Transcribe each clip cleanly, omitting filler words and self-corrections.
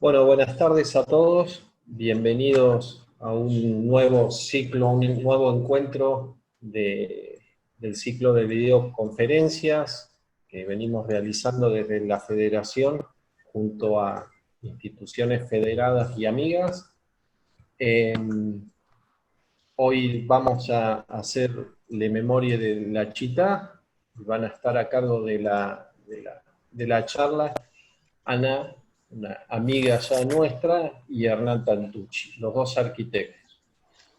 Bueno, buenas tardes a todos. Bienvenidos a un nuevo ciclo, un nuevo encuentro del ciclo de videoconferencias que venimos realizando desde la Federación junto a instituciones federadas y amigas. Hoy vamos a hacer la memoria de la Chita. Van a estar a cargo de la charla Ana, una amiga ya nuestra, y Hernán Tantucci, los dos arquitectos.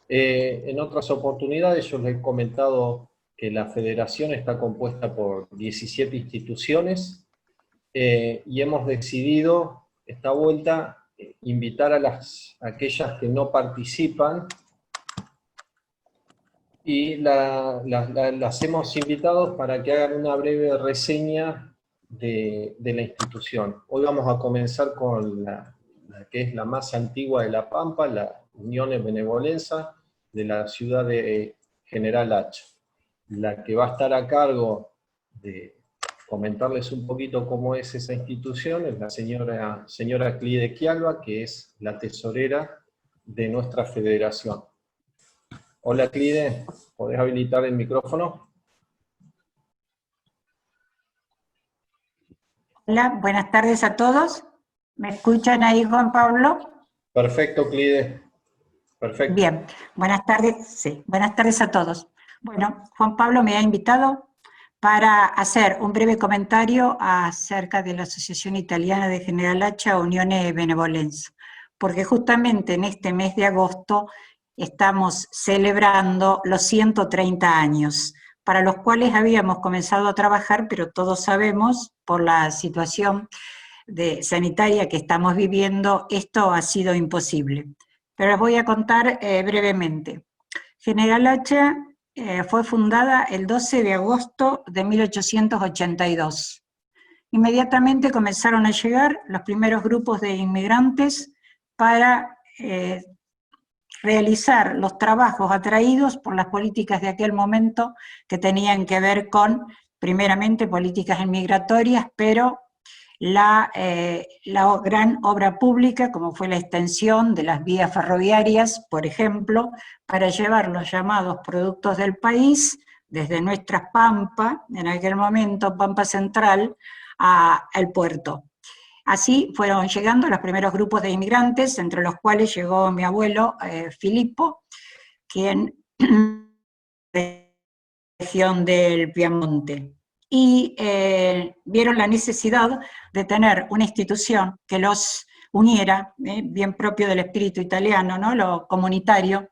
En otras oportunidades yo les he comentado que la federación está compuesta por 17 instituciones y hemos decidido esta vuelta invitar a aquellas que no participan y las hemos invitado para que hagan una breve reseña de la institución. Hoy vamos a comenzar con la que es la más antigua de La Pampa, la Unione Benevolenza de la ciudad de General Hacha. La que va a estar a cargo de comentarles un poquito cómo es esa institución es la señora Clide Quialba, que es la tesorera de nuestra federación. Hola Clide, ¿podés habilitar el micrófono? Hola, buenas tardes a todos. ¿Me escuchan ahí, Juan Pablo? Perfecto, Clide. Perfecto. Bien, buenas tardes, sí, buenas tardes a todos. Bueno, Juan Pablo me ha invitado para hacer un breve comentario acerca de la Asociación Italiana de General Hacha, Unione Benevolenza, porque justamente en este mes de agosto estamos celebrando los 130 años, para los cuales habíamos comenzado a trabajar, pero todos sabemos, por la situación sanitaria que estamos viviendo, esto ha sido imposible. Pero les voy a contar brevemente. General Hacha fue fundada el 12 de agosto de 1882. Inmediatamente comenzaron a llegar los primeros grupos de inmigrantes para realizar los trabajos atraídos por las políticas de aquel momento que tenían que ver con, primeramente, políticas inmigratorias, pero la gran obra pública, como fue la extensión de las vías ferroviarias, por ejemplo, para llevar los llamados productos del país desde nuestra Pampa, en aquel momento Pampa Central, al puerto. Así fueron llegando los primeros grupos de inmigrantes, entre los cuales llegó mi abuelo Filippo, quien de la región del Piamonte. Y vieron la necesidad de tener una institución que los uniera, bien propio del espíritu italiano, ¿no? Lo comunitario.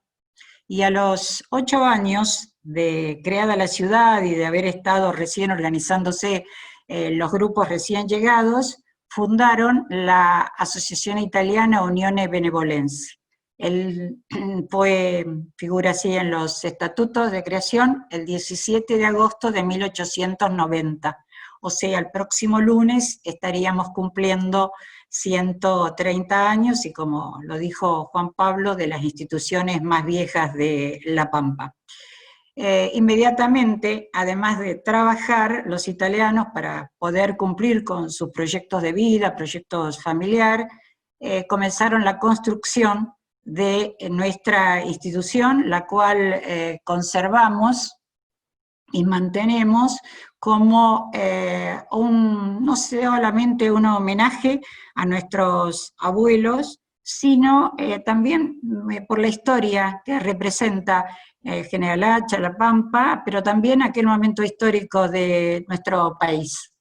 Y a los 8 años de creada la ciudad y de haber estado recién organizándose los grupos recién llegados, fundaron la Asociación Italiana Unione Benevolenza. Él figura así en los estatutos de creación el 17 de agosto de 1890. O sea, el próximo lunes estaríamos cumpliendo 130 años y, como lo dijo Juan Pablo, de las instituciones más viejas de La Pampa. Inmediatamente, además de trabajar los italianos para poder cumplir con sus proyectos de vida, proyectos familiares, comenzaron la construcción de nuestra institución, la cual conservamos y mantenemos como no solamente un homenaje a nuestros abuelos, sino también por la historia que representa General Hacha, La Pampa, pero también aquel momento histórico de nuestro país.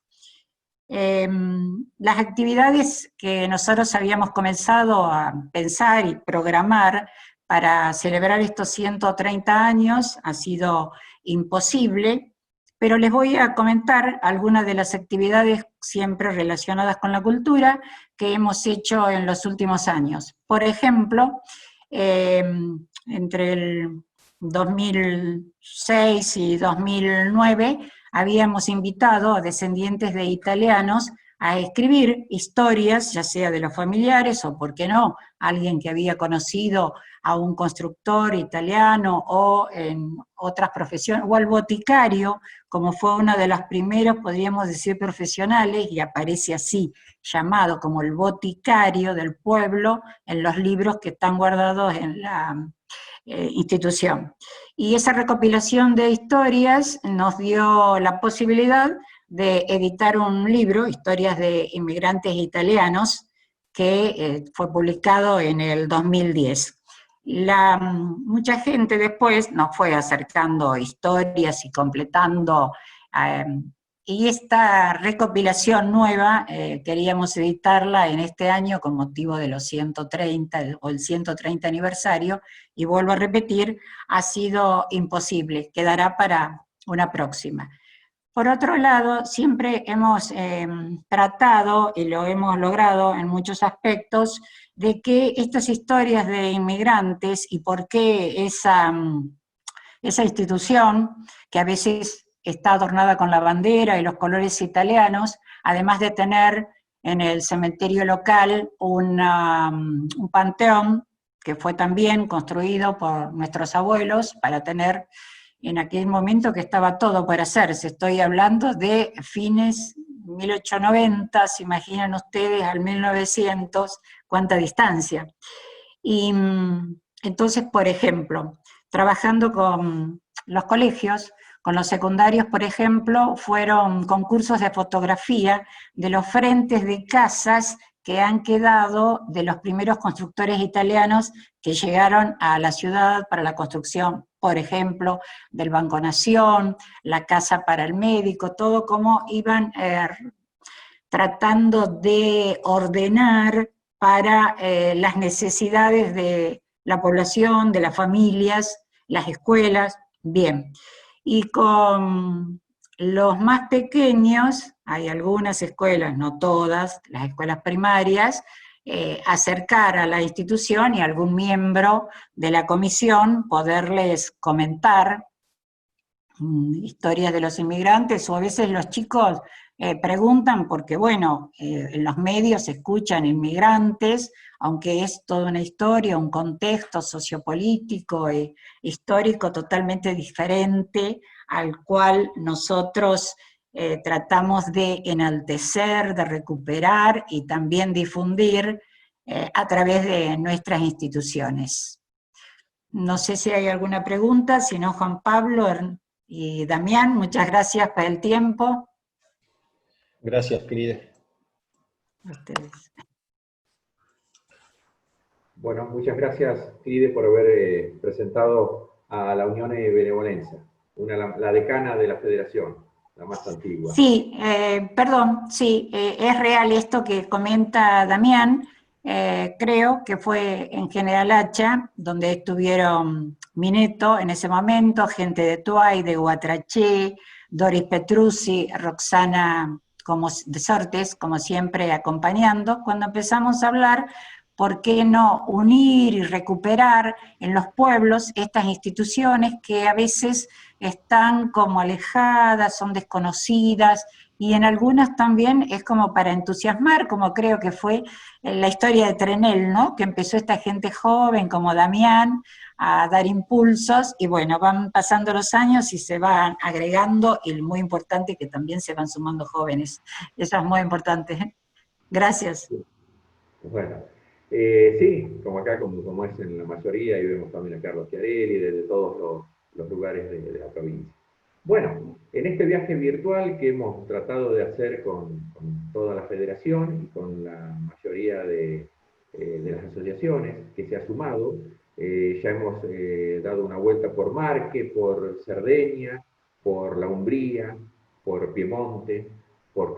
Las actividades que nosotros habíamos comenzado a pensar y programar para celebrar estos 130 años ha sido imposible, pero les voy a comentar algunas de las actividades siempre relacionadas con la cultura que hemos hecho en los últimos años. Por ejemplo, entre el 2006 y 2009 habíamos invitado a descendientes de italianos a escribir historias, ya sea de los familiares o, por qué no, alguien que había conocido a un constructor italiano o en otras profesiones, o al boticario, como fue uno de los primeros, podríamos decir, profesionales, y aparece así, llamado como el boticario del pueblo, en los libros que están guardados en la institución. Y esa recopilación de historias nos dio la posibilidad de editar un libro, Historias de Inmigrantes Italianos, que fue publicado en el 2010. Mucha gente después nos fue acercando historias y completando, y esta recopilación nueva queríamos editarla en este año con motivo de los 130 o el 130 aniversario, y vuelvo a repetir, ha sido imposible, quedará para una próxima. Por otro lado, siempre hemos tratado, y lo hemos logrado en muchos aspectos, de que estas historias de inmigrantes y por qué esa institución, que a veces está adornada con la bandera y los colores italianos, además de tener en el cementerio local un panteón que fue también construido por nuestros abuelos para tener en aquel momento que estaba todo por hacerse. Estoy hablando de fines 1890, se imaginan ustedes, al 1900, cuánta distancia. Y entonces, por ejemplo, trabajando con los colegios, con los secundarios, por ejemplo, fueron concursos de fotografía de los frentes de casas que han quedado de los primeros constructores italianos que llegaron a la ciudad para la construcción, por ejemplo, del Banco Nación, la casa para el médico, todo como iban tratando de ordenar para las necesidades de la población, de las familias, las escuelas, bien. Y con los más pequeños, hay algunas escuelas, no todas, las escuelas primarias, acercar a la institución y a algún miembro de la comisión poderles comentar historias de los inmigrantes, o a veces los chicos preguntan porque, bueno, en los medios se escuchan inmigrantes, aunque es toda una historia, un contexto sociopolítico e histórico totalmente diferente al cual nosotros tratamos de enaltecer, de recuperar y también difundir a través de nuestras instituciones. No sé si hay alguna pregunta, si no, Juan Pablo y Damián, muchas gracias por el tiempo. Gracias, querida. A ustedes. Bueno, muchas gracias, Tride, por haber presentado a la Unión de Benevolencia, la decana de la Federación, la más antigua. Sí, perdón, sí, es real esto que comenta Damián. Creo que fue en General Hacha, donde estuvieron Mineto en ese momento, gente de Tuay, de Huatraché, Doris Petruzzi, Roxana de Sortes, como siempre acompañando, cuando empezamos a hablar por qué no unir y recuperar en los pueblos estas instituciones que a veces están como alejadas, son desconocidas, y en algunas también es como para entusiasmar, como creo que fue la historia de Trenel, ¿no? Que empezó esta gente joven como Damián a dar impulsos, y bueno, van pasando los años y se van agregando, y muy importante que también se van sumando jóvenes. Eso es muy importante. Gracias. Bueno, sí, como acá, como es en la mayoría, y vemos también a Carlos Chiarelli, de todos los lugares de la provincia. Bueno, en este viaje virtual que hemos tratado de hacer con toda la federación y con la mayoría de las asociaciones que se ha sumado, ya hemos dado una vuelta por Marque, por Cerdeña, por la Umbría, por Piemonte, por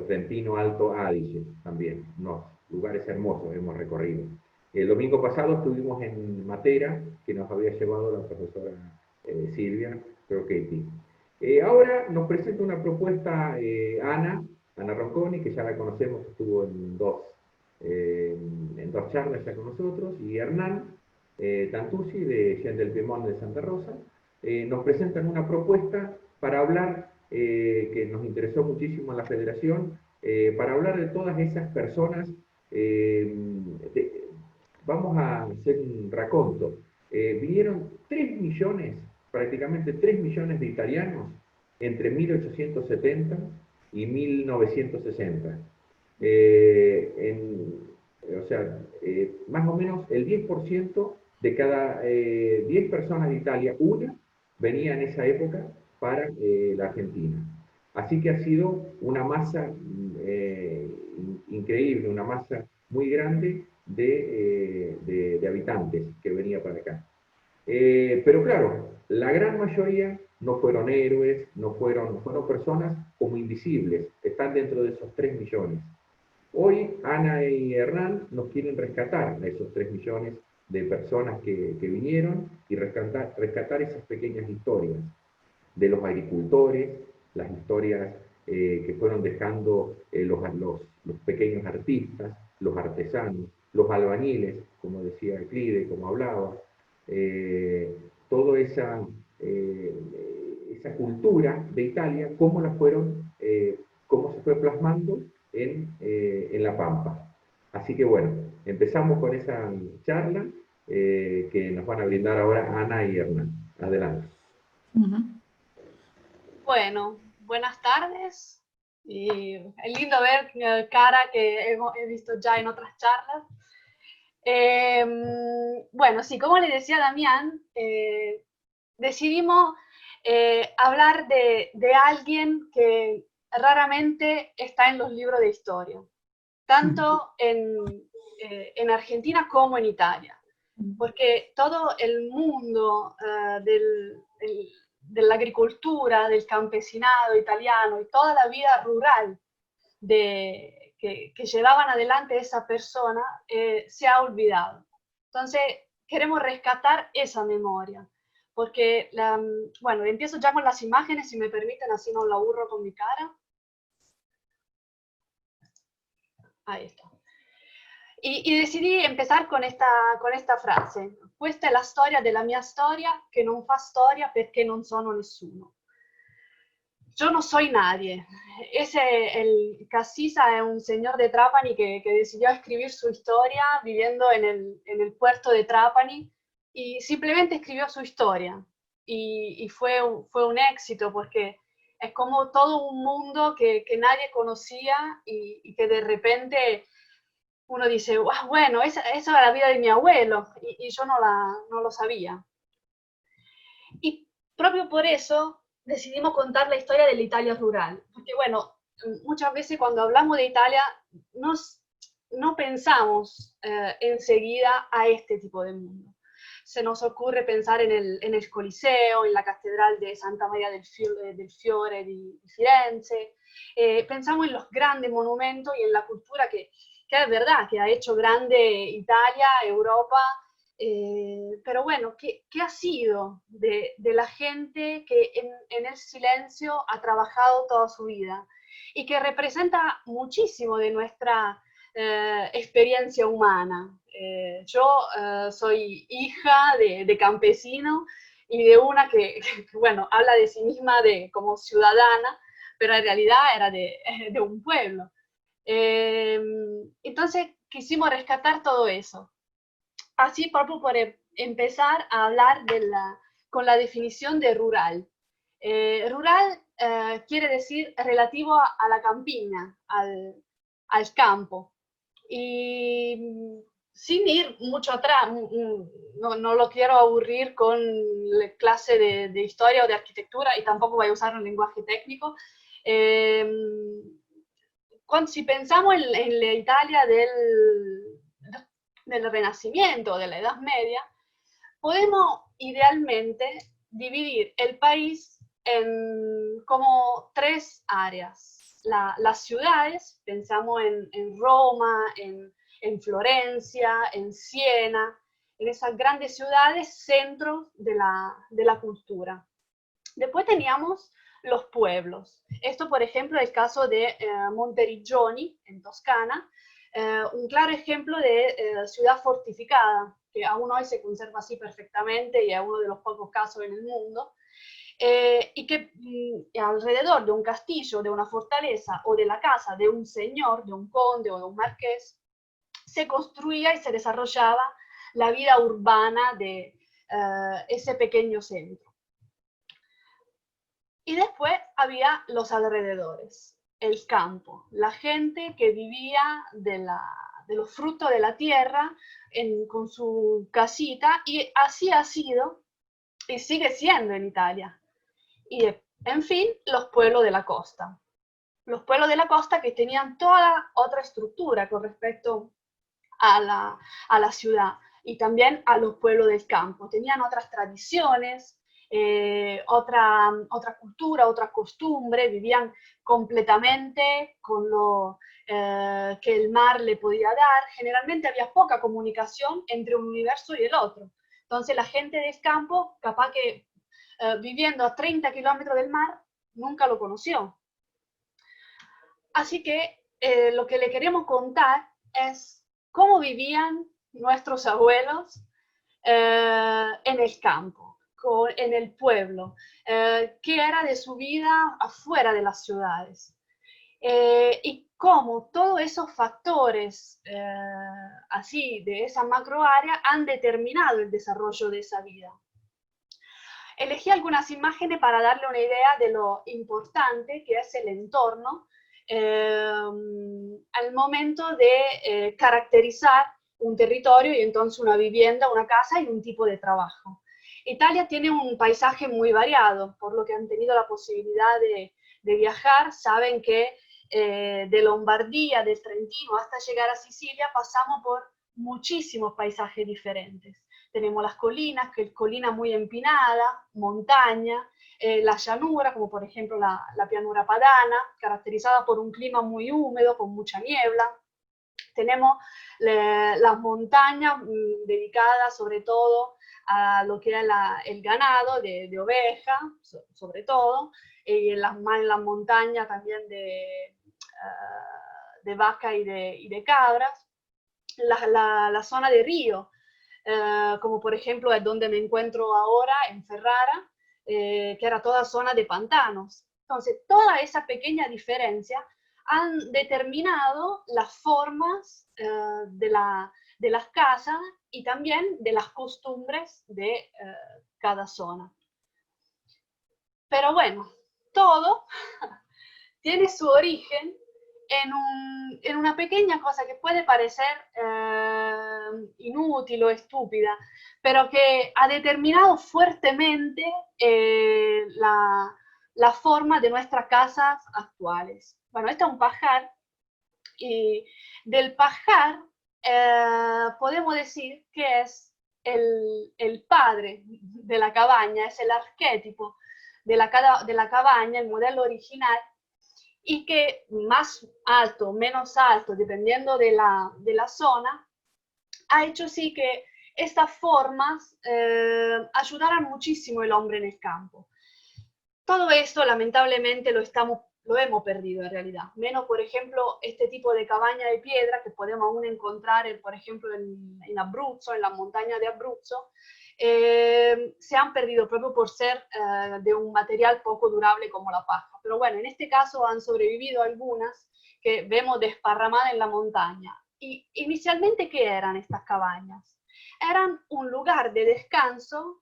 Trentino Alto Adige también, unos lugares hermosos hemos recorrido. El domingo pasado estuvimos en Matera, que nos había llevado la profesora Silvia Crochetti. Ahora nos presenta una propuesta Ana Ronconi, que ya la conocemos, estuvo en dos charlas ya con nosotros, y Hernán Tantuzzi, de Gente del Piemont de Santa Rosa, nos presentan una propuesta para hablar que nos interesó muchísimo en la Federación, para hablar de todas esas personas. Vamos a hacer un raconto. Vinieron 3 millones, prácticamente 3 millones de italianos entre 1870 y 1960. O sea, más o menos el 10% de cada 10 personas de Italia, una venía en esa época para la Argentina. Así que ha sido una masa increíble, una masa muy grande de habitantes que venía para acá. Pero claro, la gran mayoría no fueron héroes, fueron personas como invisibles, están dentro de esos 3 millones. Hoy Ana y Hernán nos quieren rescatar a esos 3 millones de personas que vinieron y rescatar esas pequeñas historias de los agricultores, las historias que fueron dejando los pequeños artistas, los artesanos, los albañiles, como decía Euclides, como hablaba, toda esa cultura de Italia, cómo se fue plasmando en La Pampa. Así que bueno, empezamos con esa charla que nos van a brindar ahora Ana y Hernán. Adelante. Bueno, buenas tardes. Y es lindo ver cara que he visto ya en otras charlas. Bueno, sí, como le decía Damián, decidimos hablar de alguien que raramente está en los libros de historia, tanto en Argentina como en Italia, porque todo el mundo de la agricultura, del campesinado italiano y toda la vida rural que llevaban adelante esa persona se ha olvidado. Entonces, queremos rescatar esa memoria, porque, bueno, empiezo ya con las imágenes, si me permiten, así no la aburro con mi cara. Ahí está. Y decidí empezar con esta frase. Questa è la storia della mia storia, che non fa storia perché non sono nessuno. Yo no soy nadie. El Casisa es un señor de Trapani que decidió escribir su historia viviendo en el puerto de Trapani y simplemente escribió su historia. Y fue un éxito porque es como todo un mundo que nadie conocía y que de repente uno dice, wow, bueno, esa era la vida de mi abuelo y yo no lo sabía. Y propio por eso decidimos contar la historia de la Italia rural, porque bueno, muchas veces cuando hablamos de Italia no pensamos enseguida a este tipo de mundo. Se nos ocurre pensar en el Coliseo, en la Catedral de Santa Maria del Fiore di Firenze, pensamos en los grandes monumentos y en la cultura que es verdad, que ha hecho grande Italia, Europa, pero bueno, ¿qué ha sido de la gente que en el silencio ha trabajado toda su vida y que representa muchísimo de nuestra experiencia humana? Yo soy hija de campesino y de una que, bueno, habla de sí misma como ciudadana, pero en realidad era de un pueblo. Entonces quisimos rescatar todo eso. Así proprio por empezar a hablar con la definición de rural. Rural quiere decir relativo a la campiña, al campo. Y sin ir mucho atrás, no lo quiero aburrir con la clase de historia o de arquitectura y tampoco voy a usar un lenguaje técnico. Si pensamos en la Italia del Renacimiento, de la Edad Media, podemos idealmente dividir el país en como 3 áreas. Las ciudades, pensamos en Roma, en Florencia, en Siena, en esas grandes ciudades, centros de la cultura. Después teníamos los pueblos. Esto, por ejemplo, es el caso de Monteriggioni, en Toscana, un claro ejemplo de ciudad fortificada, que aún hoy se conserva así perfectamente y es uno de los pocos casos en el mundo. y que alrededor de un castillo, de una fortaleza o de la casa de un señor, de un conde o de un marqués, se construía y se desarrollaba la vida urbana de ese pequeño centro. Y después había los alrededores, el campo, la gente que vivía de los frutos de la tierra con su casita, y así ha sido y sigue siendo en Italia. Y en fin, los pueblos de la costa. Los pueblos de la costa que tenían toda otra estructura con respecto a la ciudad, y también a los pueblos del campo. Tenían otras tradiciones, otra cultura, otra costumbre, vivían completamente con lo que el mar le podía dar. Generalmente había poca comunicación entre un universo y el otro. Entonces la gente del campo, capaz que viviendo a 30 kilómetros del mar, nunca lo conoció. Así que lo que le queremos contar es cómo vivían nuestros abuelos en el campo, en el pueblo, qué era de su vida afuera de las ciudades, y cómo todos esos factores así de esa macroárea han determinado el desarrollo de esa vida. Elegí algunas imágenes para darle una idea de lo importante que es el entorno al momento de caracterizar un territorio y entonces una vivienda, una casa y un tipo de trabajo. Italia tiene un paisaje muy variado, por lo que han tenido la posibilidad de viajar, saben que de Lombardía, del Trentino hasta llegar a Sicilia pasamos por muchísimos paisajes diferentes. Tenemos las colinas, que es colina muy empinada, montaña, la llanura, como por ejemplo la pianura padana, caracterizada por un clima muy húmedo, con mucha niebla. Tenemos las montañas dedicadas sobre todo a lo que era el ganado de oveja, sobre todo, y en las montañas también de vaca y de cabras. La zona de río, como por ejemplo es donde me encuentro ahora, en Ferrara, que era toda zona de pantanos. Entonces, toda esa pequeña diferencia han determinado las formas de las casas y también de las costumbres de cada zona. Pero bueno, todo tiene su origen en una pequeña cosa que puede parecer inútil o estúpida, pero que ha determinado fuertemente la forma de nuestras casas actuales. Bueno, este es un pajar, y del pajar podemos decir que es el padre de la cabaña, es el arquetipo de la cabaña, el modelo original, y que más alto, menos alto, dependiendo de la zona, ha hecho sí que estas formas ayudaran muchísimo al hombre en el campo. Todo esto, lamentablemente, lo hemos perdido en realidad. Menos, por ejemplo, este tipo de cabaña de piedra que podemos aún encontrar, por ejemplo, en Abruzzo, en la montaña de Abruzzo, se han perdido proprio por ser de un material poco durable como la paja. Pero bueno, en este caso han sobrevivido algunas que vemos desparramadas en la montaña. Y inicialmente, ¿qué eran estas cabañas? Eran un lugar de descanso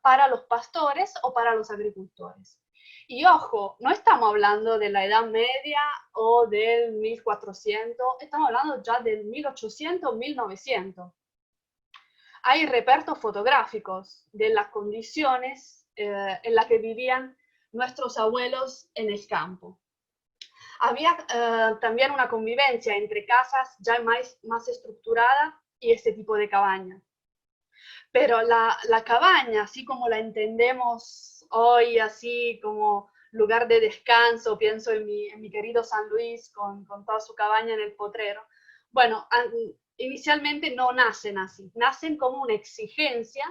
para los pastores o para los agricultores. Y ojo, no estamos hablando de la Edad Media o del 1400, estamos hablando ya del 1800, 1900. Hay repertos fotográficos de las condiciones en las que vivían nuestros abuelos en el campo. Había también una convivencia entre casas ya más estructuradas y este tipo de cabaña. Pero la cabaña, así como la entendemos hoy, así como lugar de descanso, pienso en mi querido San Luis con toda su cabaña en el potrero, bueno, inicialmente no nacen así, nacen como una exigencia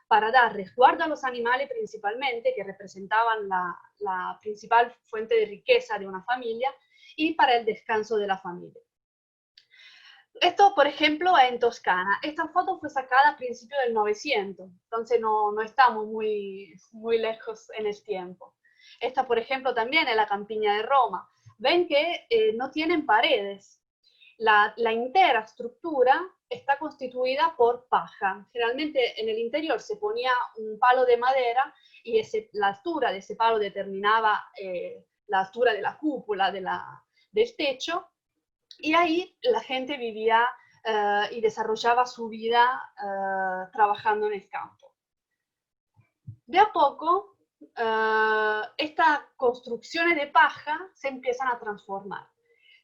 para dar resguardo a los animales principalmente, que representaban la principal fuente de riqueza de una familia, y para el descanso de la familia. Esto, por ejemplo, en Toscana. Esta foto fue sacada a principios del 900, entonces no estamos muy lejos en el tiempo. Esta, por ejemplo, también es la campiña de Roma. Ven que no tienen paredes. La entera estructura está constituida por paja. Generalmente en el interior se ponía un palo de madera y la altura de ese palo determinaba la altura de la cúpula del techo, y ahí la gente vivía y desarrollaba su vida trabajando en el campo. De a poco, estas construcciones de paja se empiezan a transformar.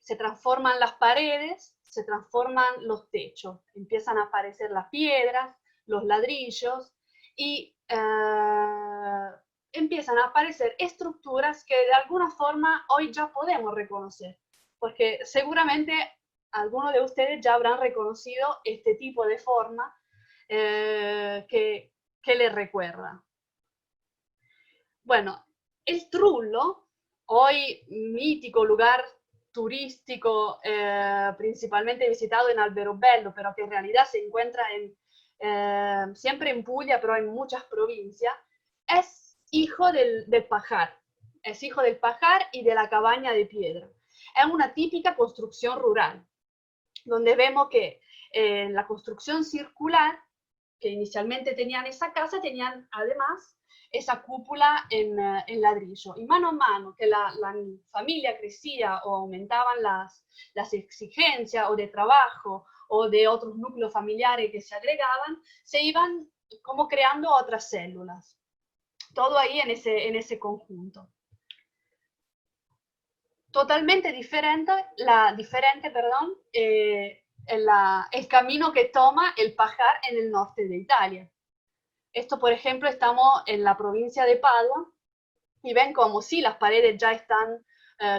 Se transforman las paredes, se transforman los techos, empiezan a aparecer las piedras, los ladrillos, y empiezan a aparecer estructuras que de alguna forma hoy ya podemos reconocer, porque seguramente algunos de ustedes ya habrán reconocido este tipo de forma que les recuerda. Bueno, el Trullo, hoy mítico lugar turístico principalmente visitado en Alberobello, pero que en realidad se encuentra siempre en Puglia, pero en muchas provincias, es hijo del pajar. Es hijo del pajar y de la cabaña de piedra. Es una típica construcción rural, donde vemos que la construcción circular que inicialmente tenían esa casa, tenían además esa cúpula en ladrillo. Y mano a mano que la familia crecía o aumentaban las exigencias o de trabajo o de otros núcleos familiares que se agregaban, se iban como creando otras células. Todo ahí en ese conjunto. Totalmente diferente, el camino que toma el pajar en el norte de Italia. Esto, por ejemplo, estamos en la provincia de Padua y ven como sí, las paredes ya están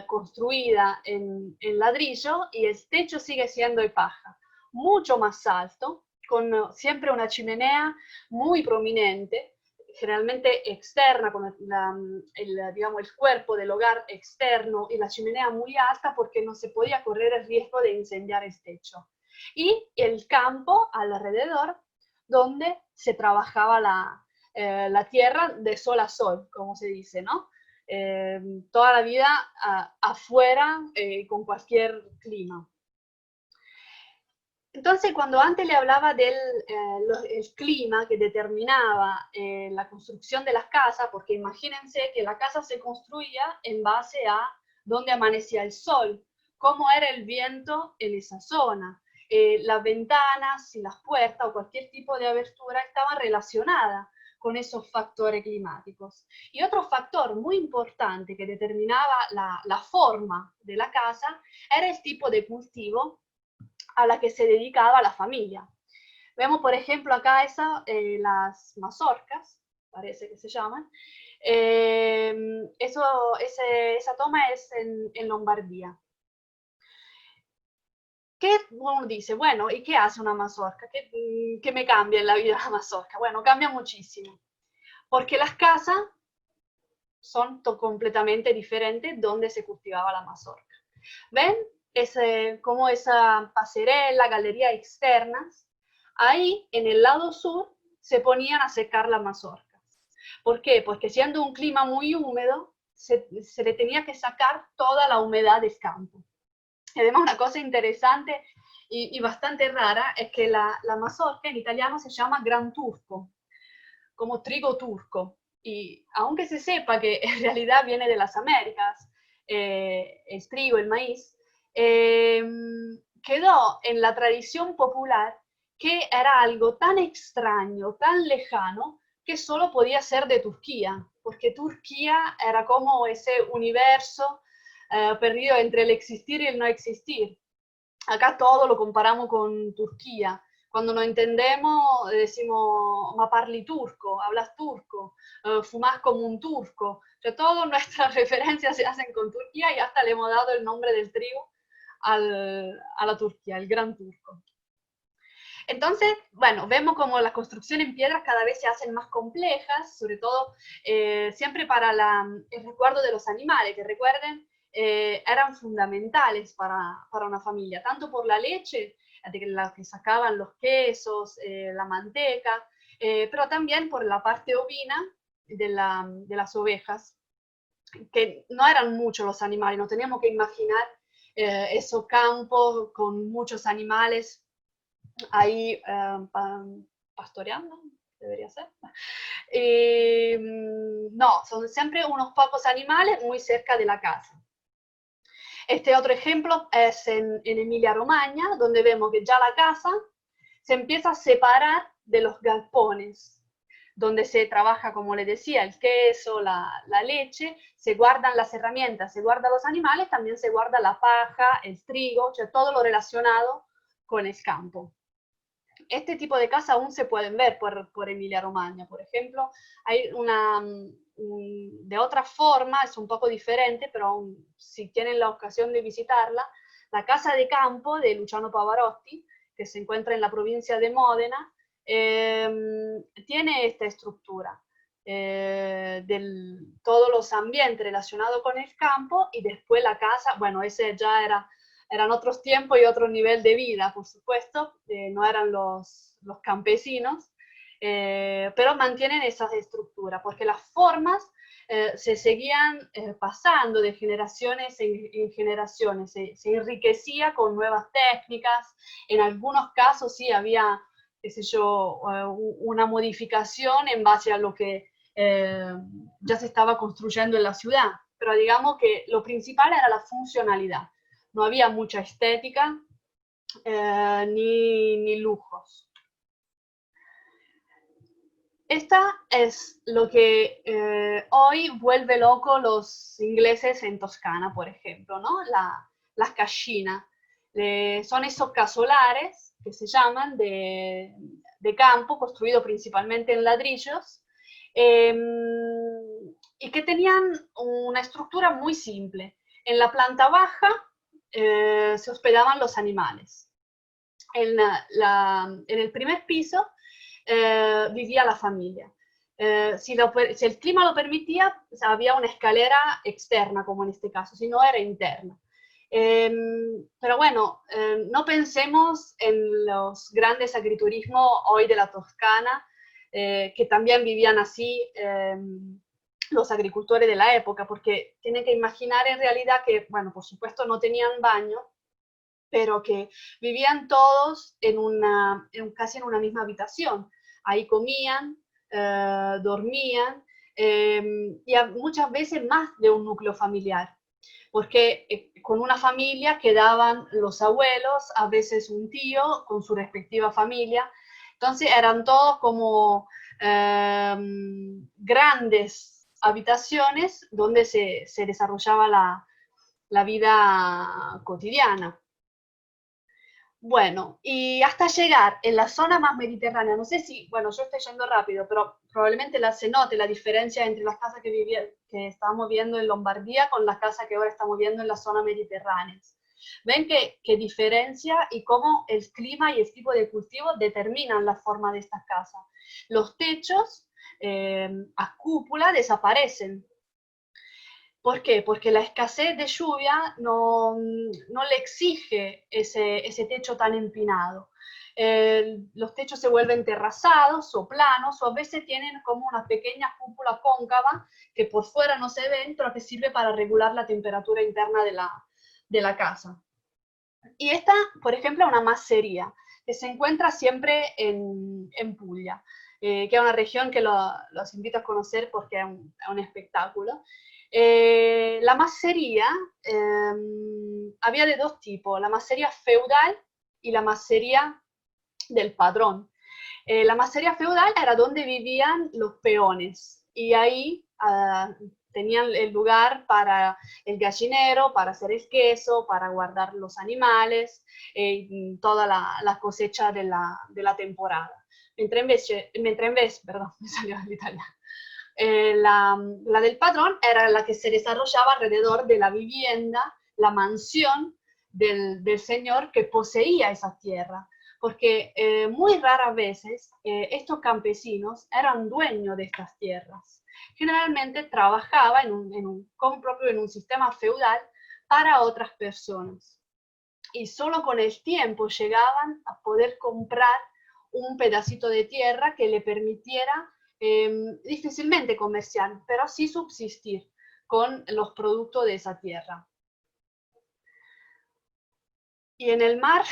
construidas en ladrillo y el techo sigue siendo de paja, mucho más alto, con siempre una chimenea muy prominente, generalmente externa, con el cuerpo del hogar externo y la chimenea muy alta porque no se podía correr el riesgo de incendiar el techo. Y el campo alrededor donde se trabajaba la tierra de sol a sol, como se dice, ¿no? Toda la vida afuera con cualquier clima. Entonces, cuando antes le hablaba del el clima que determinaba la construcción de las casas, porque imagínense que la casa se construía en base a dónde amanecía el sol, cómo era el viento en esa zona. Las ventanas y las puertas o cualquier tipo de abertura estaban relacionadas con esos factores climáticos. Y otro factor muy importante que determinaba la forma de la casa era el tipo de cultivo a la que se dedicaba la familia. Vemos, por ejemplo, acá las mazorcas, parece que se llaman. Esa toma es en Lombardía. ¿Qué uno dice? Bueno, ¿y qué hace una mazorca? ¿Qué me cambia en la vida la mazorca? Bueno, cambia muchísimo, porque las casas son completamente diferentes donde se cultivaba la mazorca. ¿Ven? Como esa pasarela, galería externas, ahí en el lado sur se ponían a secar las mazorcas. ¿Por qué? Porque siendo un clima muy húmedo, se le tenía que sacar toda la humedad del campo. Y además una cosa interesante y bastante rara es que la mazorca en italiano se llama gran turco, como trigo turco. Y aunque se sepa que en realidad viene de las Américas, el trigo, el maíz, quedó en la tradición popular que era algo tan extraño, tan lejano, que solo podía ser de Turquía, porque Turquía era como ese universo perdido entre el existir y el no existir. Acá todo lo comparamos con Turquía. Cuando no entendemos, decimos, ma parli turco, hablas turco, fumás como un turco. O sea, todas nuestras referencias se hacen con Turquía y hasta le hemos dado el nombre del trigo a la Turquía, el gran turco. Entonces, bueno, vemos como las construcciones en piedras cada vez se hacen más complejas, sobre todo siempre para el resguardo de los animales, que recuerden, eran fundamentales para una familia, tanto por la leche, de la que sacaban los quesos, la manteca, pero también por la parte ovina de las ovejas, que no eran muchos los animales, no teníamos que imaginar esos campos con muchos animales ahí pastoreando, debería ser. No, son siempre unos pocos animales muy cerca de la casa. Este otro ejemplo es en Emilia-Romagna, donde vemos que ya la casa se empieza a separar de los galpones, donde se trabaja, como les decía, el queso, la leche, se guardan las herramientas, se guardan los animales, también se guarda la paja, el trigo, o sea, todo lo relacionado con el campo. Este tipo de casa aún se pueden ver por Emilia-Romagna, por ejemplo. Hay de otra forma, es un poco diferente, pero si tienen la ocasión de visitarla, la casa de campo de Luciano Pavarotti, que se encuentra en la provincia de Módena, tiene esta estructura. Todos los ambientes relacionados con el campo y después la casa, bueno, ese ya eran otros tiempos y otro nivel de vida, por supuesto, no eran los campesinos, pero mantienen esas estructuras, porque las formas se seguían pasando de generaciones en generaciones, se enriquecía con nuevas técnicas, en algunos casos sí había, qué sé yo, una modificación en base a lo que ya se estaba construyendo en la ciudad, pero digamos que lo principal era la funcionalidad. No había mucha estética ni lujos. Esta es lo que hoy vuelve loco los ingleses en Toscana, por ejemplo, ¿no? Las cascinas. Son esos casolares que se llaman de campo, construidos principalmente en ladrillos, y que tenían una estructura muy simple. En la planta baja se hospedaban los animales. En el primer piso vivía la familia. Si el clima lo permitía, había una escalera externa, como en este caso, si no era interna. Pero bueno, no pensemos en los grandes agriturismos hoy de la Toscana, que también vivían así los agricultores de la época, porque tienen que imaginar en realidad que, bueno, por supuesto no tenían baño, pero que vivían todos casi en una misma habitación. Ahí comían, dormían, y muchas veces más de un núcleo familiar, porque con una familia quedaban los abuelos, a veces un tío con su respectiva familia, entonces eran todos como grandes habitaciones donde se desarrollaba la vida cotidiana. Bueno, y hasta llegar en la zona más mediterránea, no sé si, bueno, yo estoy yendo rápido, pero probablemente se note la diferencia entre las casas que estábamos viendo en Lombardía con las casas que ahora estamos viendo en la zona mediterránea. Ven qué diferencia y cómo el clima y el tipo de cultivo determinan la forma de estas casas. Los techos a cúpula desaparecen. ¿Por qué? Porque la escasez de lluvia no le exige ese techo tan empinado. Los techos se vuelven terrazados o planos, o a veces tienen como una pequeña cúpula cóncava que por fuera no se ven, pero que sirve para regular la temperatura interna de la casa. Y esta, por ejemplo, es una masseria que se encuentra siempre en Puglia, que es una región que los invito a conocer porque es un espectáculo. La masseria había de dos tipos, la masseria feudal y la masseria del padrón. La masseria feudal era donde vivían los peones y ahí tenían el lugar para el gallinero, para hacer el queso, para guardar los animales, toda la cosecha de la temporada. Perdón, me salió el italiano. La del padrón era la que se desarrollaba alrededor de la vivienda, la mansión del señor que poseía esa tierra, porque muy raras veces estos campesinos eran dueños de estas tierras. Generalmente trabajaba como propio en un sistema feudal para otras personas. y solo con el tiempo llegaban a poder comprar un pedacito de tierra que le permitiera difícilmente comerciar, pero sí subsistir con los productos de esa tierra. Y en el mar,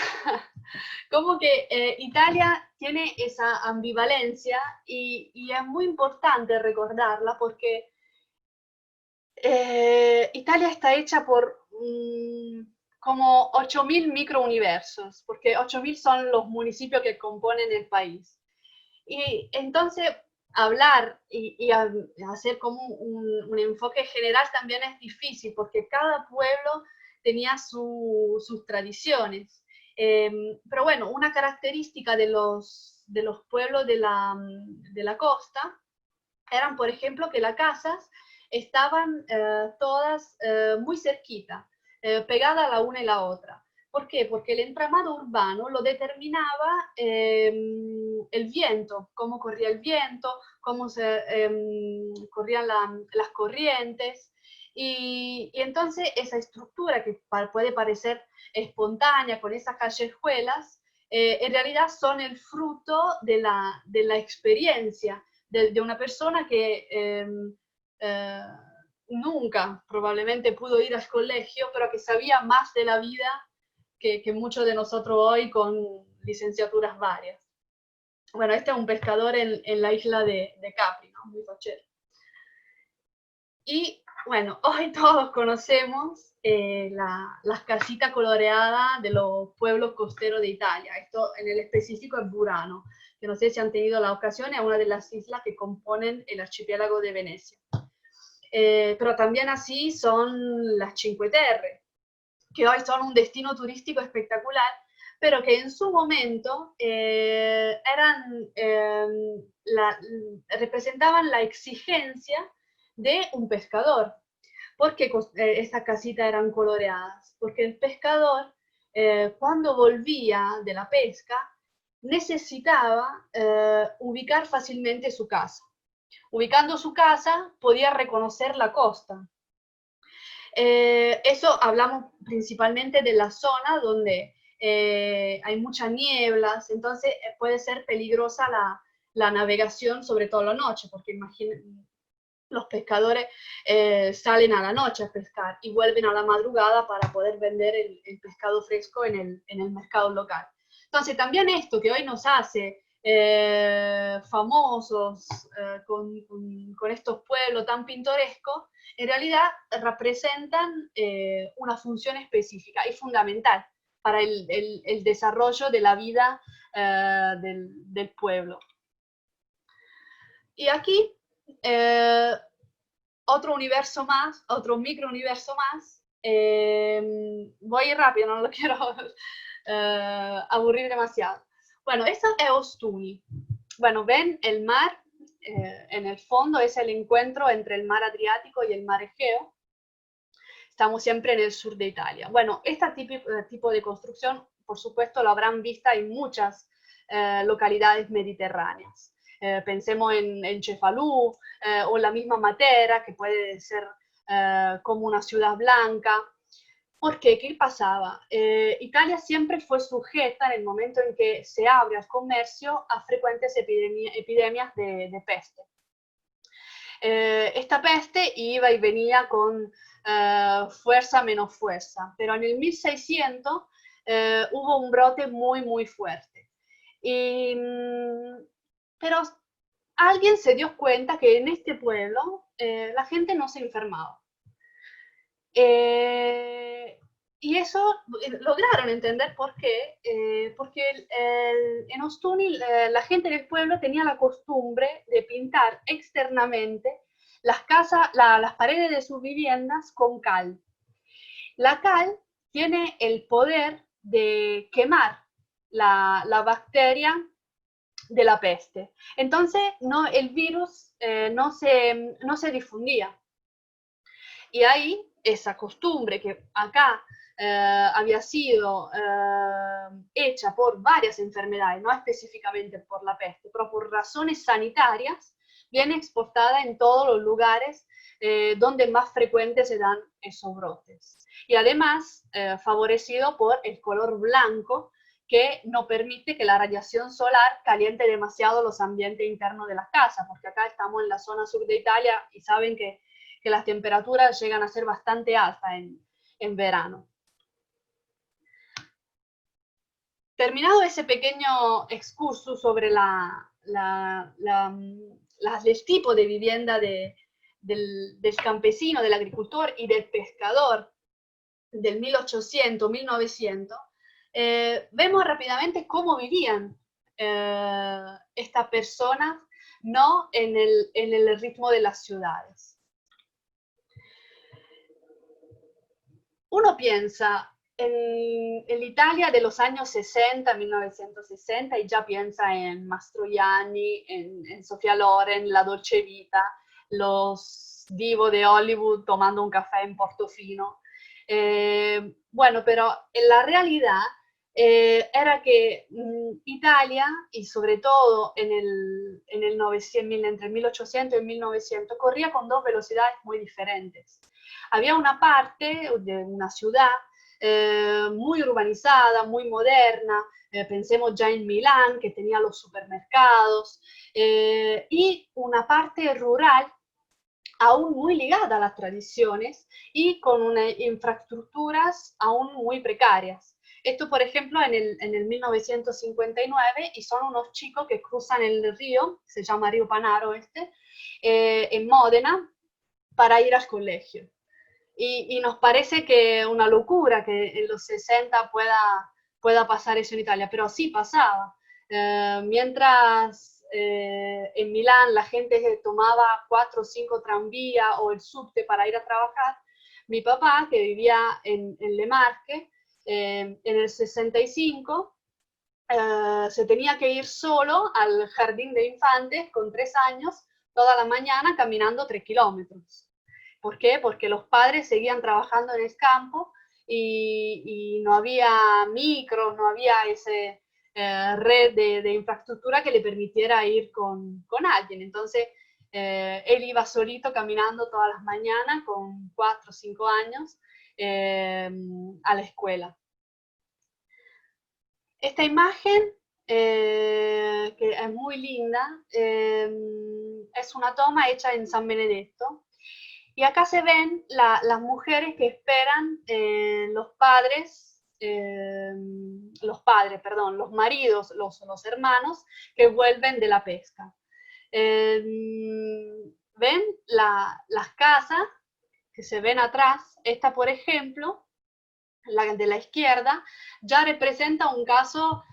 como que Italia tiene esa ambivalencia y es muy importante recordarla porque Italia está hecha por como 8.000 microuniversos, porque 8.000 son los municipios que componen el país. Y entonces hablar y hacer como un enfoque general también es difícil, porque cada pueblo tenía sus tradiciones. Pero bueno, una característica de los pueblos de la costa eran, por ejemplo, que las casas estaban todas muy cerquita, pegadas la una y la otra. ¿Por qué? Porque el entramado urbano lo determinaba el viento, cómo corría el viento, cómo corrían las corrientes. Y entonces esa estructura que puede parecer espontánea con esas callejuelas, en realidad son el fruto de la experiencia de una persona que nunca probablemente pudo ir al colegio, pero que sabía más de la vida que muchos de nosotros hoy con licenciaturas varias. Bueno, este es un pescador en la isla de Capri, ¿no? Muy fachero. Y bueno, hoy todos conocemos las casitas coloreadas de los pueblos costeros de Italia. Esto en el específico es Burano, que no sé si han tenido la ocasión, es una de las islas que componen el archipiélago de Venecia. Pero también así son las Cinque Terre, que hoy son un destino turístico espectacular, pero que en su momento representaban la exigencia de un pescador. ¿Por qué esas casitas eran coloreadas? Porque el pescador, cuando volvía de la pesca, necesitaba ubicar fácilmente su casa. Ubicando su casa, podía reconocer la costa. Eso hablamos principalmente de la zona donde hay muchas nieblas, entonces puede ser peligrosa la navegación, sobre todo la noche, porque imaginen, los pescadores salen a la noche a pescar y vuelven a la madrugada para poder vender el pescado fresco en el mercado local. Entonces también esto que hoy nos hace famosos con estos pueblos tan pintorescos, en realidad representan una función específica y fundamental para el desarrollo de la vida del pueblo. Y aquí otro universo más, otro microuniverso más. Voy a ir rápido, no lo quiero aburrir demasiado. Bueno, esto es Ostuni. Bueno, ven el mar, en el fondo es el encuentro entre el mar Adriático y el mar Egeo. Estamos siempre en el sur de Italia. Bueno, este tipo de construcción, por supuesto, lo habrán visto en muchas localidades mediterráneas. Pensemos en Cefalù o la misma Matera, que puede ser como una ciudad blanca. ¿Por qué? ¿Qué pasaba? Italia siempre fue sujeta, en el momento en que se abre al comercio, a frecuentes epidemias de peste. Esta peste iba y venía con fuerza menos fuerza, pero en el 1600 hubo un brote muy fuerte. Pero alguien se dio cuenta que en este pueblo la gente no se enfermaba. Y eso lograron entender por qué, porque en Ostuni la gente del pueblo tenía la costumbre de pintar externamente las paredes de sus viviendas con cal. La cal tiene el poder de quemar la bacteria de la peste. Entonces el virus no se difundía. Y ahí esa costumbre que acá había sido hecha por varias enfermedades, no específicamente por la peste, pero por razones sanitarias, viene exportada en todos los lugares donde más frecuentes se dan esos brotes. Y además, favorecido por el color blanco, que no permite que la radiación solar caliente demasiado los ambientes internos de las casas, porque acá estamos en la zona sur de Italia y saben que las temperaturas llegan a ser bastante altas en verano. Terminado ese pequeño excursus sobre el tipo de vivienda del campesino, del agricultor y del pescador del 1800, 1900, vemos rápidamente cómo vivían estas personas, no en el ritmo de las ciudades. Uno piensa en l'Italia de los años 60, 1960, y ya piensa en Mastroianni, en Sofía Loren, la Dolce Vita, los divos de Hollywood tomando un café en Portofino. Bueno, pero en la realidad era que Italia, y sobre todo en el 900, entre 1800 y 1900, corría con dos velocidades muy diferentes. Había una parte de una ciudad muy urbanizada, muy moderna, pensemos ya en Milán, que tenía los supermercados, y una parte rural aún muy ligada a las tradiciones y con unas infraestructuras aún muy precarias. Esto, por ejemplo, en el 1959, y son unos chicos que cruzan el río, se llama Río Panaro en Módena, para ir al colegio. Y nos parece que una locura que en los 60 pueda pasar eso en Italia, pero sí pasaba. Mientras en Milán la gente tomaba 4 o 5 tranvías o el subte para ir a trabajar, mi papá, que vivía en Le Marche, en el 65, se tenía que ir solo al jardín de infantes con 3 años, toda la mañana caminando 3 kilómetros. ¿Por qué? Porque los padres seguían trabajando en el campo y no había micros, no había esa red de infraestructura que le permitiera ir con alguien. Entonces, él iba solito caminando todas las mañanas con 4 o 5 años a la escuela. Esta imagen, que es muy linda, es una toma hecha en San Benedetto. Y acá se ven las mujeres que esperan los maridos, los hermanos que vuelven de la pesca. Ven las casas que se ven atrás. Esta, por ejemplo, la de la izquierda, ya representa un caso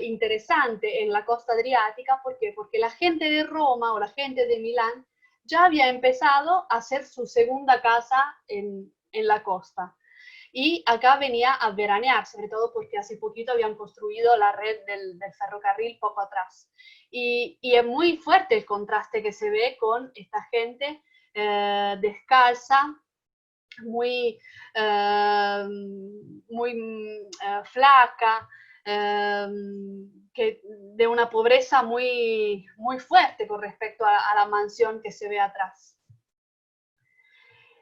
interesante en la costa adriática. ¿Por qué? Porque la gente de Roma o la gente de Milán ya había empezado a hacer su segunda casa en la costa. Y acá venía a veranear, sobre todo porque hace poquito habían construido la red del ferrocarril poco atrás. Y es muy fuerte el contraste que se ve con esta gente descalza, muy flaca, que de una pobreza muy, muy fuerte con respecto a la mansión que se ve atrás.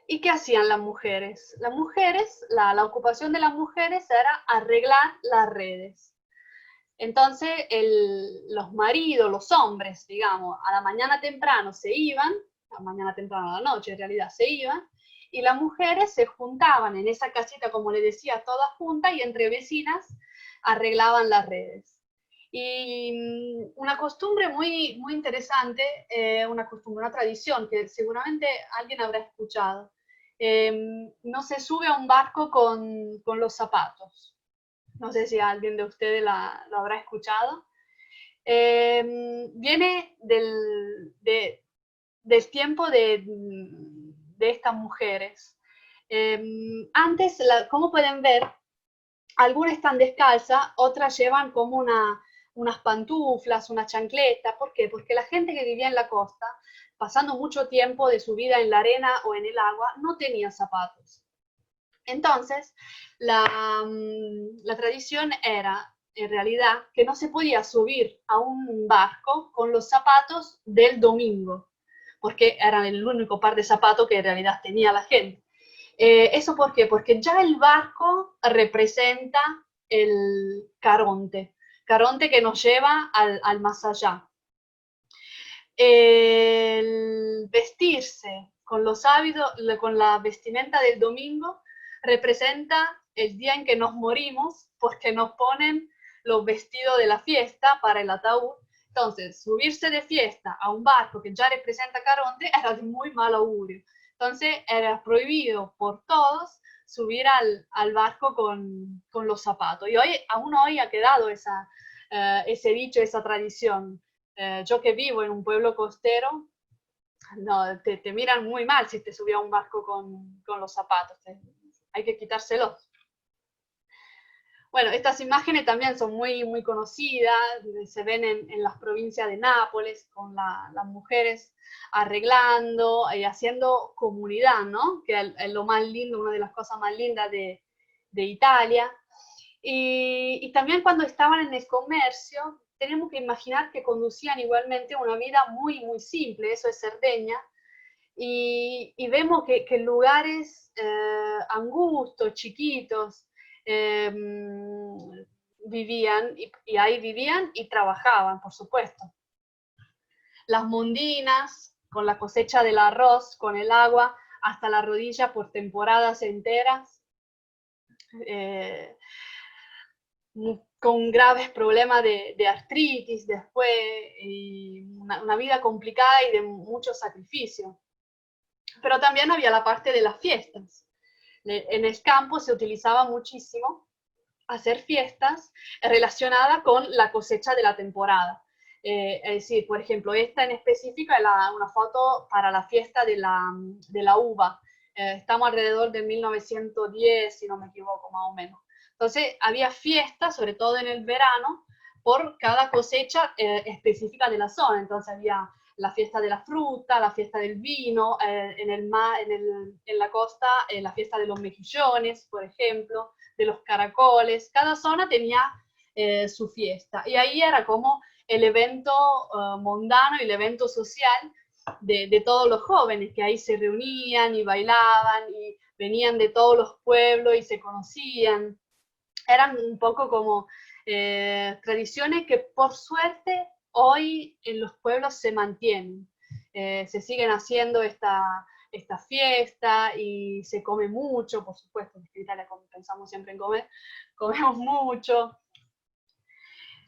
¿Y qué hacían las mujeres? Las mujeres, la ocupación de las mujeres era arreglar las redes. Entonces, los maridos, los hombres, digamos, a la mañana temprano se iban, a la mañana temprano a la noche en realidad se iban, y las mujeres se juntaban en esa casita, como les decía, todas juntas, y entre vecinas arreglaban las redes. Y una costumbre muy, muy interesante, una tradición que seguramente alguien habrá escuchado. No se sube a un barco con los zapatos. No sé si alguien de ustedes lo habrá escuchado. Viene del tiempo de estas mujeres. Antes, como pueden ver, algunas están descalzas, otras llevan como unas pantuflas, una chancleta. ¿Por qué? Porque la gente que vivía en la costa, pasando mucho tiempo de su vida en la arena o en el agua, no tenía zapatos. Entonces, la tradición era, en realidad, que no se podía subir a un barco con los zapatos del domingo. porque eran el único par de zapatos que en realidad tenía la gente. ¿Eso por qué? Porque ya el barco representa el Caronte que nos lleva al más allá. El vestirse con los hábitos, con la vestimenta del domingo, representa el día en que nos morimos, porque nos ponen los vestidos de la fiesta para el ataúd. Entonces, subirse de fiesta a un barco que ya representa Caronte era de muy mal augurio. Entonces, era prohibido por todos subir al barco con los zapatos. Y aún hoy ha quedado ese dicho, esa tradición. Yo que vivo en un pueblo costero, no, te miran muy mal si te subías a un barco con los zapatos. Hay que quitárselos. Bueno, estas imágenes también son muy, muy conocidas, se ven en las provincias de Nápoles, con las mujeres arreglando y haciendo comunidad, ¿no? Que es lo más lindo, una de las cosas más lindas de Italia. Y también cuando estaban en el comercio, tenemos que imaginar que conducían igualmente una vida muy, muy simple, eso es Cerdeña, y vemos que lugares angustos, chiquitos, vivían, y ahí vivían y trabajaban, por supuesto. Las mondinas, con la cosecha del arroz, con el agua hasta la rodilla por temporadas enteras, con graves problemas de artritis después, y una vida complicada y de mucho sacrificio. Pero también había la parte de las fiestas. En el campo se utilizaba muchísimo hacer fiestas relacionadas con la cosecha de la temporada. Es decir, por ejemplo, esta en específico es una foto para la fiesta de la uva. Estamos alrededor de 1910, si no me equivoco, más o menos. Entonces, había fiestas, sobre todo en el verano, por cada cosecha específica de la zona. Entonces, había la fiesta de la fruta, la fiesta del vino, en la costa, la fiesta de los mejillones, por ejemplo, de los caracoles. Cada zona tenía su fiesta. Y ahí era como el evento mundano y el evento social de todos los jóvenes, que ahí se reunían y bailaban y venían de todos los pueblos y se conocían. Eran un poco como tradiciones que por suerte hoy en los pueblos se mantienen. Se siguen haciendo esta fiesta y se come mucho, por supuesto, en Italia pensamos siempre en comer, comemos mucho.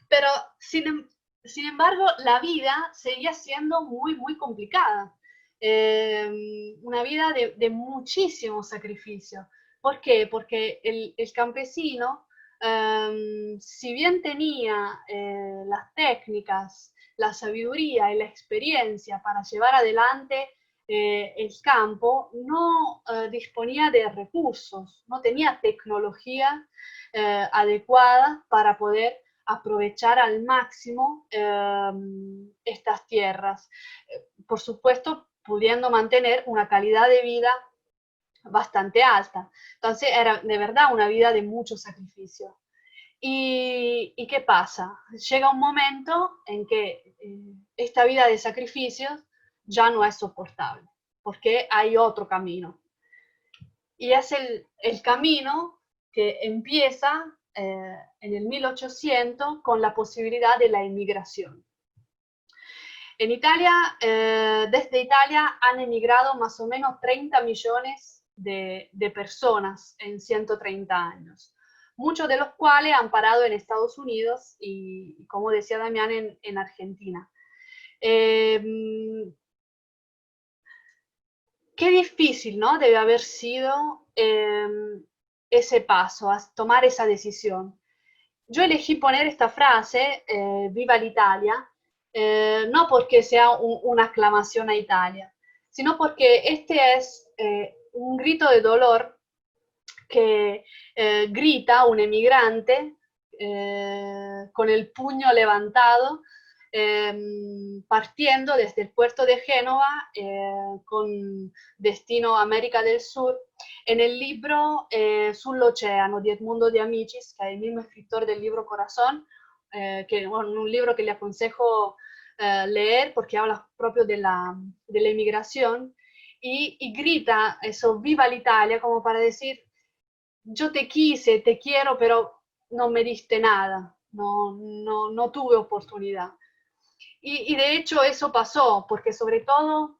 Pero sin embargo, la vida seguía siendo muy, muy complicada. Una vida de muchísimo sacrificio. ¿Por qué? Porque el campesino, si bien tenía las técnicas, la sabiduría y la experiencia para llevar adelante el campo, no disponía de recursos, no tenía tecnología adecuada para poder aprovechar al máximo estas tierras. Por supuesto, pudiendo mantener una calidad de vida bastante alta. Entonces era de verdad una vida de mucho sacrificio. ¿Y qué pasa? Llega un momento en que esta vida de sacrificios ya no es soportable, porque hay otro camino. Y es el camino que empieza en el 1800 con la posibilidad de la emigración. En Italia, desde Italia han emigrado más o menos 30 millones de personas en 130 años, muchos de los cuales han parado en Estados Unidos y como decía Damián, en Argentina. Qué difícil, ¿no? Debe haber sido ese paso, a tomar esa decisión. Yo elegí poner esta frase, Viva l'Italia, no porque sea una aclamación a Italia, sino porque este es un grito de dolor que grita un emigrante con el puño levantado, partiendo desde el puerto de Génova con destino a América del Sur, en el libro Sull'Oceano di Edmundo de Amicis, que es el mismo escritor del libro Corazón, un libro que le aconsejo leer porque habla propio de la emigración y grita eso, viva l'Italia, como para decir, yo te quise, te quiero, pero no me diste nada, no tuve oportunidad. Y de hecho eso pasó, porque sobre todo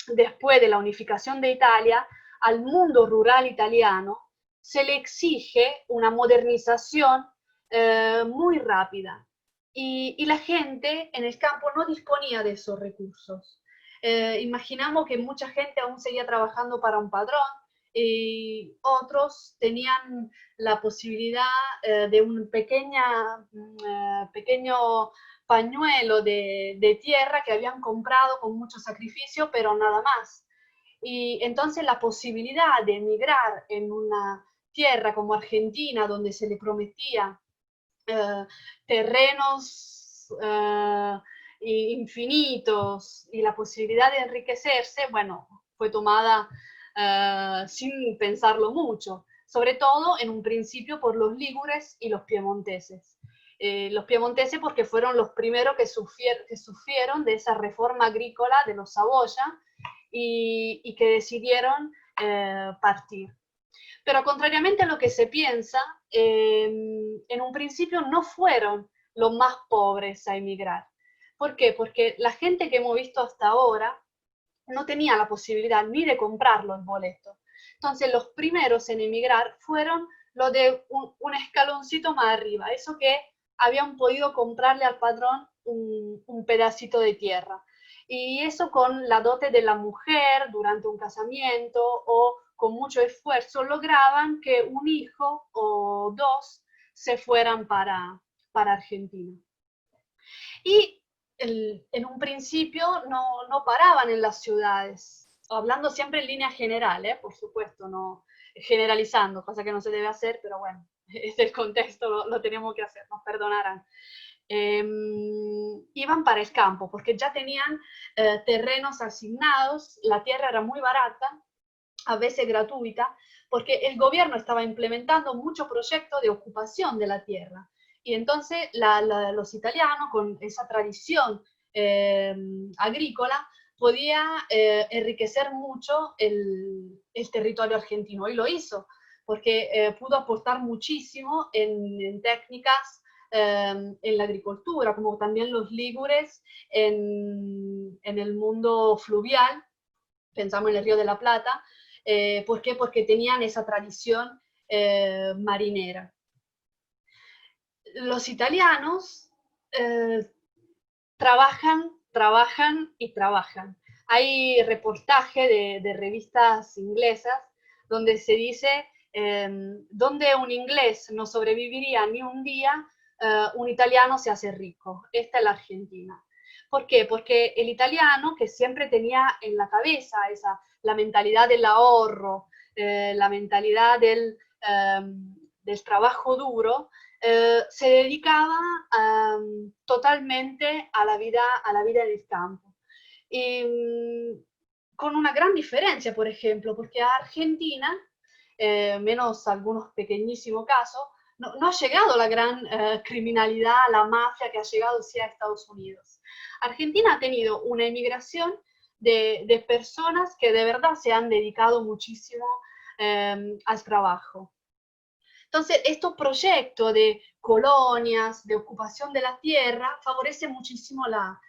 después de la unificación de Italia, al mundo rural italiano se le exige una modernización muy rápida. Y la gente en el campo no disponía de esos recursos. Imaginamos que mucha gente aún seguía trabajando para un padrón y otros tenían la posibilidad de un pequeño pañuelo de tierra que habían comprado con mucho sacrificio, pero nada más. Y entonces la posibilidad de emigrar en una tierra como Argentina, donde se le prometía terrenos infinitos y la posibilidad de enriquecerse, bueno, fue tomada sin pensarlo mucho, sobre todo en un principio por los lígures y los piemonteses. Los piemonteses porque fueron los primeros que sufrieron de esa reforma agrícola de los Saboya y que decidieron partir. Pero contrariamente a lo que se piensa, en un principio no fueron los más pobres a emigrar. ¿Por qué? Porque la gente que hemos visto hasta ahora no tenía la posibilidad ni de comprarlo el boleto. Entonces los primeros en emigrar fueron los de un escaloncito más arriba, eso que habían podido comprarle al padrón un pedacito de tierra. Y eso con la dote de la mujer durante un casamiento o con mucho esfuerzo lograban que un hijo o dos se fueran para Argentina. Y en un principio no paraban en las ciudades, hablando siempre en línea general, por supuesto, no generalizando, cosa que no se debe hacer, pero bueno, es el contexto, lo tenemos que hacer, nos perdonarán. Iban para el campo, porque ya tenían terrenos asignados, la tierra era muy barata, a veces gratuita, porque el gobierno estaba implementando muchos proyectos de ocupación de la tierra. Y entonces los italianos, con esa tradición agrícola, podía enriquecer mucho el territorio argentino. Y lo hizo, porque pudo aportar muchísimo en técnicas en la agricultura, como también los lígures en el mundo fluvial, pensamos en el Río de la Plata. ¿Por qué? Porque tenían esa tradición marinera. Los italianos trabajan y trabajan. Hay reportajes de revistas inglesas donde se dice donde un inglés no sobreviviría ni un día, un italiano se hace rico. Esta es la Argentina. ¿Por qué? Porque el italiano, que siempre tenía en la cabeza la mentalidad del ahorro, la mentalidad del trabajo duro, se dedicaba totalmente a la vida del campo. Y, con una gran diferencia, por ejemplo, porque a Argentina, menos algunos pequeñísimos casos, no ha llegado la gran criminalidad, la mafia que ha llegado sí a Estados Unidos. Argentina ha tenido una emigración de personas que de verdad se han dedicado muchísimo al trabajo. Entonces, estos proyectos de colonias, de ocupación de la tierra, favorecen muchísimo la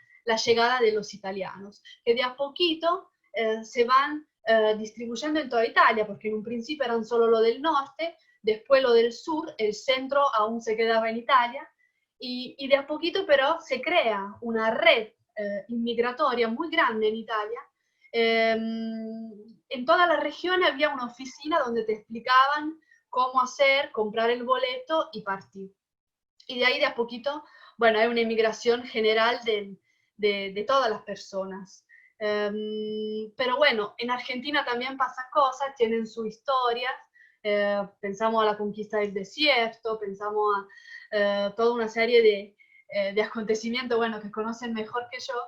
llegada de los italianos, que de a poquito se van distribuyendo en toda Italia, porque en un principio eran solo lo del norte, después lo del sur, el centro aún se quedaba en Italia, y de a poquito pero se crea una red inmigratoria muy grande en Italia. En toda la región había una oficina donde te explicaban cómo hacer, comprar el boleto y partir. Y de ahí de a poquito, bueno, hay una emigración general de todas las personas. Pero bueno, en Argentina también pasa cosas, tienen su historia. Pensamos a la conquista del desierto, pensamos a toda una serie de acontecimientos, bueno, que conocen mejor que yo.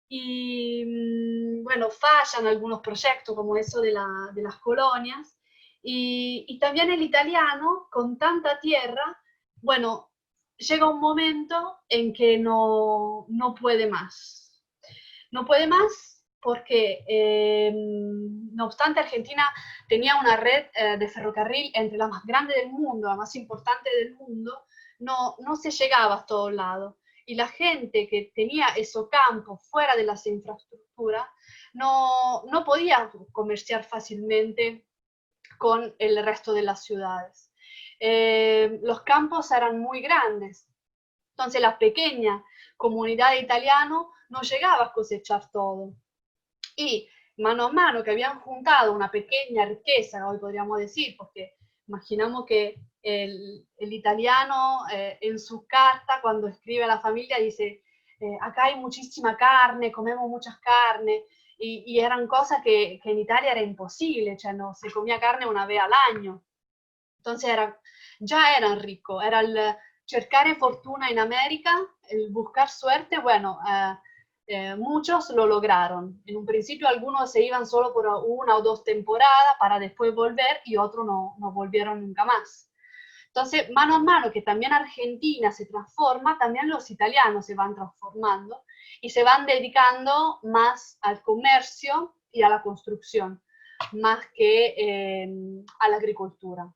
Y bueno, fallan algunos proyectos como eso de las colonias. Y también el italiano, con tanta tierra, bueno, llega un momento en que no puede más. No puede más porque, no obstante, Argentina tenía una red de ferrocarril entre las más grandes del mundo, la más importante del mundo, no se llegaba a todos lados. Y la gente que tenía esos campos fuera de las infraestructuras no podía comerciar fácilmente con el resto de las ciudades. Los campos eran muy grandes, entonces la pequeña comunidad de italianos no llegaba a cosechar todo. Y mano a mano que habían juntado una pequeña riqueza, hoy podríamos decir, porque imaginamos que el italiano en su carta, cuando escribe a la familia, dice, acá hay muchísima carne, comemos muchas carnes, y eran cosas que en Italia era imposible, cioè no se comía carne una vez al año. Entonces ya eran ricos, era el cercar fortuna en América, el buscar suerte, bueno, muchos lo lograron. En un principio algunos se iban solo por 1 o 2 temporadas para después volver y otros no volvieron nunca más. Entonces, mano a mano que también Argentina se transforma, también los italianos se van transformando y se van dedicando más al comercio y a la construcción, más que a la agricultura.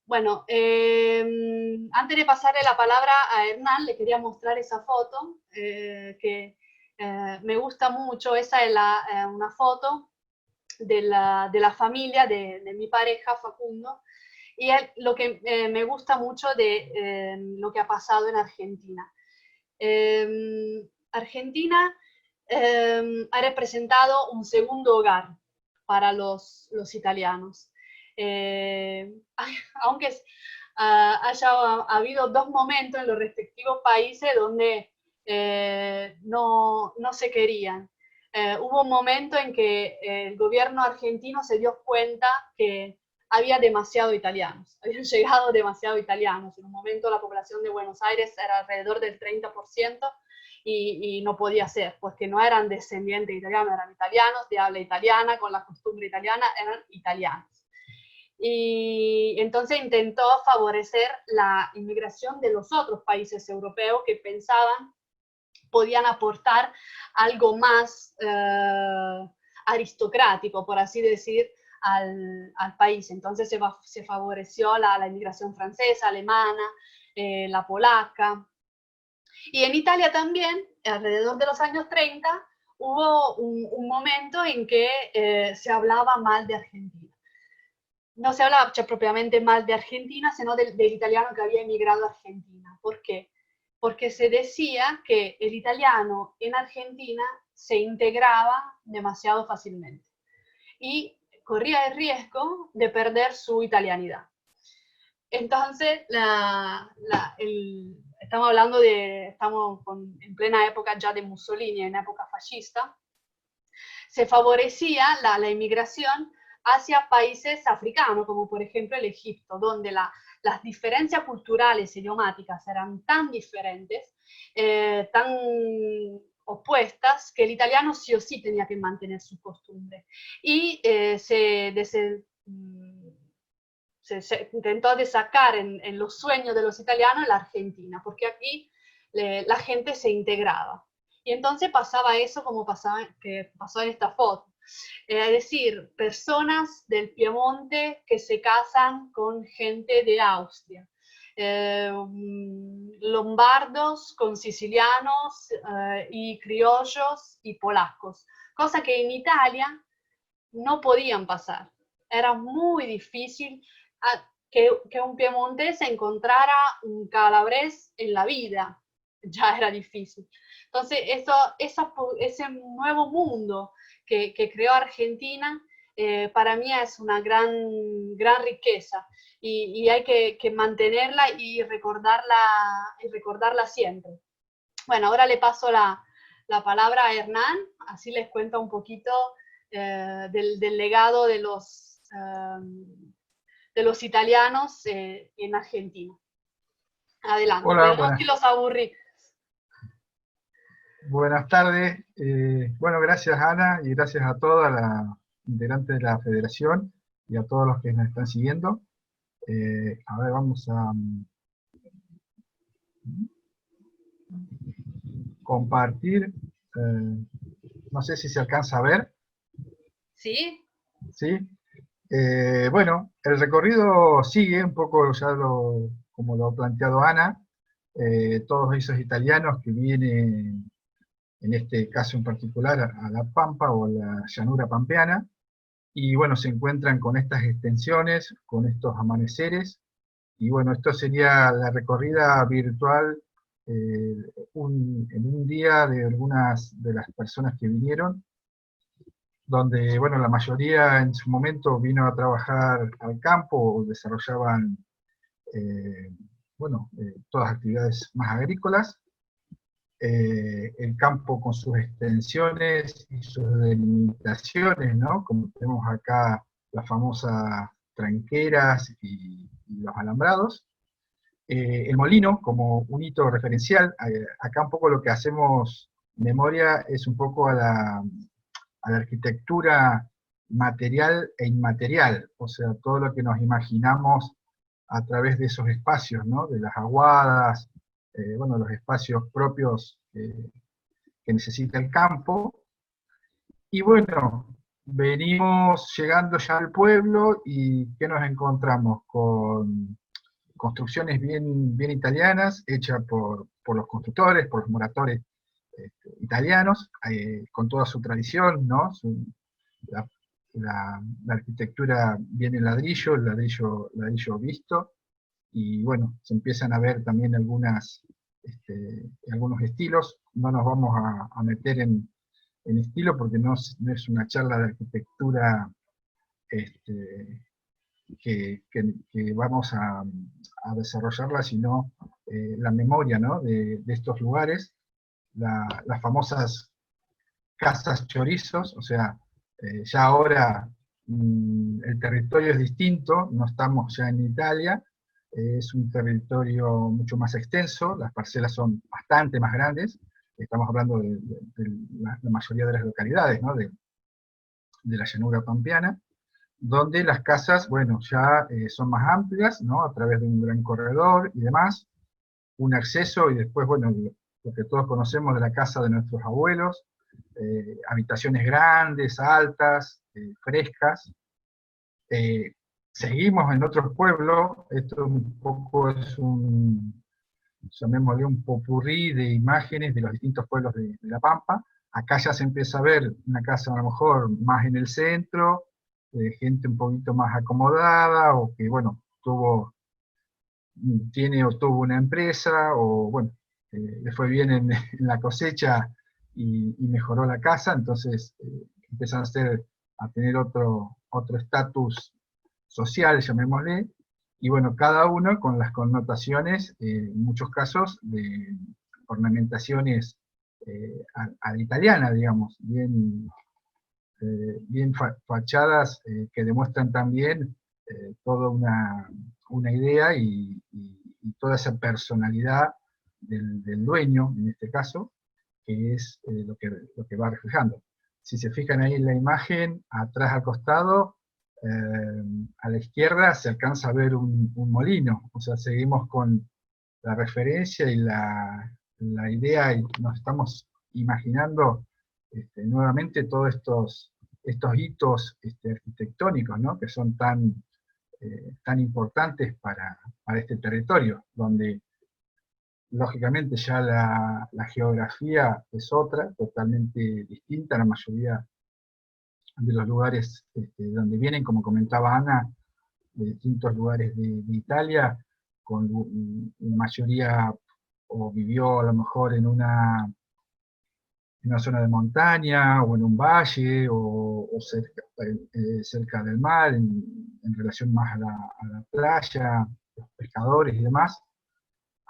Bueno, antes de pasarle la palabra a Hernán, le quería mostrar esa foto que me gusta mucho. Esa es una foto de la familia de mi pareja, Facundo, y lo que me gusta mucho de lo que ha pasado en Argentina. Argentina ha representado un segundo hogar para los italianos. Aunque haya habido 2 momentos en los respectivos países donde no se querían. Hubo un momento en que el gobierno argentino se dio cuenta que había demasiados italianos, habían llegado demasiados italianos. En un momento la población de Buenos Aires era alrededor del 30%, y no podía ser, porque no eran descendientes italianos, eran italianos de habla italiana, con la costumbre italiana, eran italianos. Y entonces intentó favorecer la inmigración de los otros países europeos que pensaban podían aportar algo más aristocrático, por así decir, al país. Entonces se favoreció la inmigración francesa, alemana, la polaca. Y en Italia también, alrededor de los años 30, hubo un momento en que se hablaba mal de Argentina. No se hablaba propiamente mal de Argentina, sino del italiano que había emigrado a Argentina. ¿Por qué? Porque se decía que el italiano en Argentina se integraba demasiado fácilmente y corría el riesgo de perder su italianidad. Entonces, estamos hablando estamos en plena época ya de Mussolini, en época fascista, se favorecía la inmigración hacia países africanos, como por ejemplo el Egipto, donde las diferencias culturales y idiomáticas eran tan diferentes, tan opuestas, que el italiano sí o sí tenía que mantener su costumbre. Y se intentó de sacar en los sueños de los italianos la Argentina, porque aquí la gente se integraba. Y entonces pasaba eso como pasó en esta foto. Es decir, personas del Piemonte que se casan con gente de Austria, lombardos con sicilianos y criollos y polacos, cosa que en Italia no podían pasar. Era muy difícil que un piemontese encontrara un calabrés en la vida, ya era difícil. Entonces, ese nuevo mundo que creó Argentina, para mí es una gran riqueza, y hay que mantenerla y recordarla siempre. Bueno, ahora le paso la palabra a Hernán, así les cuento un poquito del legado de los italianos en Argentina. Adelante. Hola, Perdón si los aburrí. Buenas tardes. Bueno, gracias Ana y gracias a todas las integrantes de la federación y a todos los que nos están siguiendo. A ver, vamos a Compartir, no sé si se alcanza a ver, ¿Sí? ¿sí? Bueno, el recorrido sigue un poco ya como lo ha planteado Ana, todos esos italianos que vienen, en este caso en particular, a La Pampa o la llanura pampeana, y bueno, se encuentran con estas extensiones, con estos amaneceres, y bueno, esto sería la recorrida virtual en un día de algunas de las personas que vinieron, donde, bueno, la mayoría en su momento vino a trabajar al campo, o desarrollaban, bueno, todas actividades más agrícolas, el campo con sus extensiones y sus delimitaciones, ¿no? Como tenemos acá las famosas tranqueras y los alambrados. El molino como un hito referencial, acá un poco lo que hacemos memoria es un poco a la arquitectura material e inmaterial, o sea, todo lo que nos imaginamos a través de esos espacios, ¿no? De las aguadas, bueno, los espacios propios que necesita el campo. Y bueno, venimos llegando ya al pueblo y ¿qué nos encontramos? Con construcciones bien italianas, hechas por los constructores, por los moradores italianos, con toda su tradición, ¿no? La, la arquitectura bien en ladrillo, el ladrillo visto, y bueno, se empiezan a ver también algunos estilos. No nos vamos a meter en estilo porque no es una charla de arquitectura que vamos a desarrollarla, sino la memoria, ¿no? de estos lugares, las famosas casas chorizos, o sea, ya ahora el territorio es distinto, no estamos ya en Italia, es un territorio mucho más extenso, las parcelas son bastante más grandes, estamos hablando de la mayoría de las localidades, ¿no? de la llanura pampeana, donde las casas, bueno, ya son más amplias, ¿no? A través de un gran corredor y demás, un acceso, y después, bueno, lo que todos conocemos de la casa de nuestros abuelos, habitaciones grandes, altas, frescas. Seguimos en otros pueblos, esto un poco es llamémosle un popurrí de imágenes de los distintos pueblos de La Pampa. Acá ya se empieza a ver una casa a lo mejor más en el centro, gente un poquito más acomodada, o que, bueno, tiene o tuvo una empresa, o bueno, le fue bien en la cosecha y mejoró la casa, entonces empiezan a tener otro estatus social, llamémosle, y bueno, cada uno con las connotaciones, en muchos casos, de ornamentaciones a la italiana, digamos, bien fachadas que demuestran también toda una idea y toda esa personalidad del dueño, en este caso, que es lo que va reflejando. Si se fijan ahí en la imagen, atrás al costado, a la izquierda se alcanza a ver un molino, o sea, seguimos con la referencia y la idea, y nos estamos imaginando nuevamente todos estos hitos arquitectónicos, ¿no? Que son tan importantes para este territorio, donde lógicamente ya la geografía es otra, totalmente distinta. La mayoría de los lugares donde vienen, como comentaba Ana, de distintos lugares de Italia, con la mayoría o vivió a lo mejor en una zona de montaña, o en un valle, o cerca del mar, en relación más a la playa, los pescadores y demás.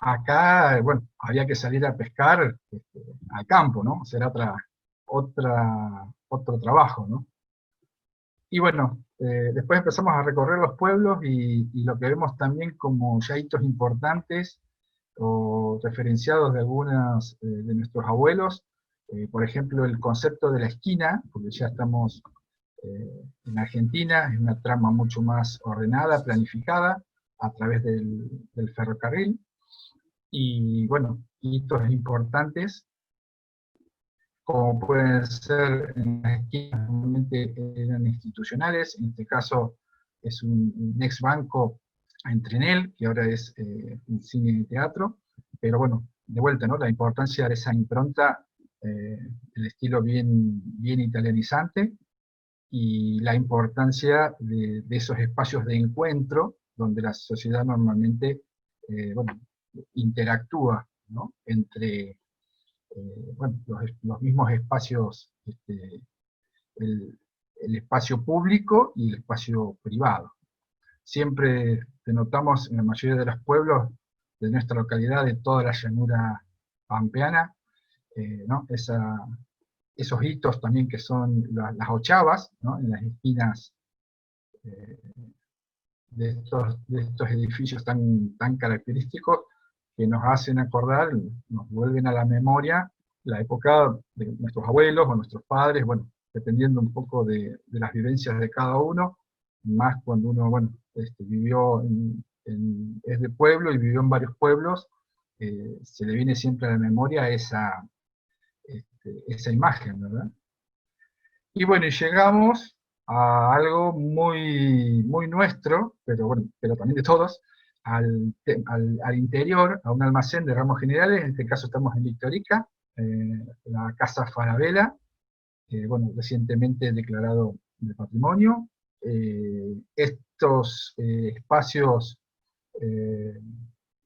Acá, bueno, había que salir a pescar al campo, ¿no? Será otro trabajo, ¿no? Y bueno, después empezamos a recorrer los pueblos y lo que vemos también como ya hitos importantes o referenciados de algunos de nuestros abuelos, por ejemplo, el concepto de la esquina, porque ya estamos en Argentina, es una trama mucho más ordenada, planificada, a través del ferrocarril. Y bueno, hitos importantes, como pueden ser en las esquinas, normalmente eran institucionales, en este caso es un ex banco en Trenel, que ahora es un cine y teatro, pero bueno, de vuelta, ¿no? La importancia de esa impronta, el estilo bien italianizante, y la importancia de esos espacios de encuentro, donde la sociedad normalmente bueno, interactúa, ¿no? Entre bueno, los mismos espacios, el espacio público y el espacio privado. Siempre denotamos en la mayoría de los pueblos de nuestra localidad, de toda la llanura pampeana, ¿no? Esos hitos también que son las ochavas, ¿no? En las esquinas de estos edificios tan característicos, que nos hacen acordar, nos vuelven a la memoria la época de nuestros abuelos o nuestros padres, bueno, dependiendo un poco de las vivencias de cada uno, más cuando uno, bueno, vivió es de pueblo y vivió en varios pueblos, se le viene siempre a la memoria esa imagen, ¿verdad? Y bueno, y llegamos a algo muy nuestro, pero bueno, pero también de todos, al interior, a un almacén de ramos generales. En este caso estamos en Victorica, la Casa Falabella, bueno, recientemente declarado de patrimonio. Estos espacios,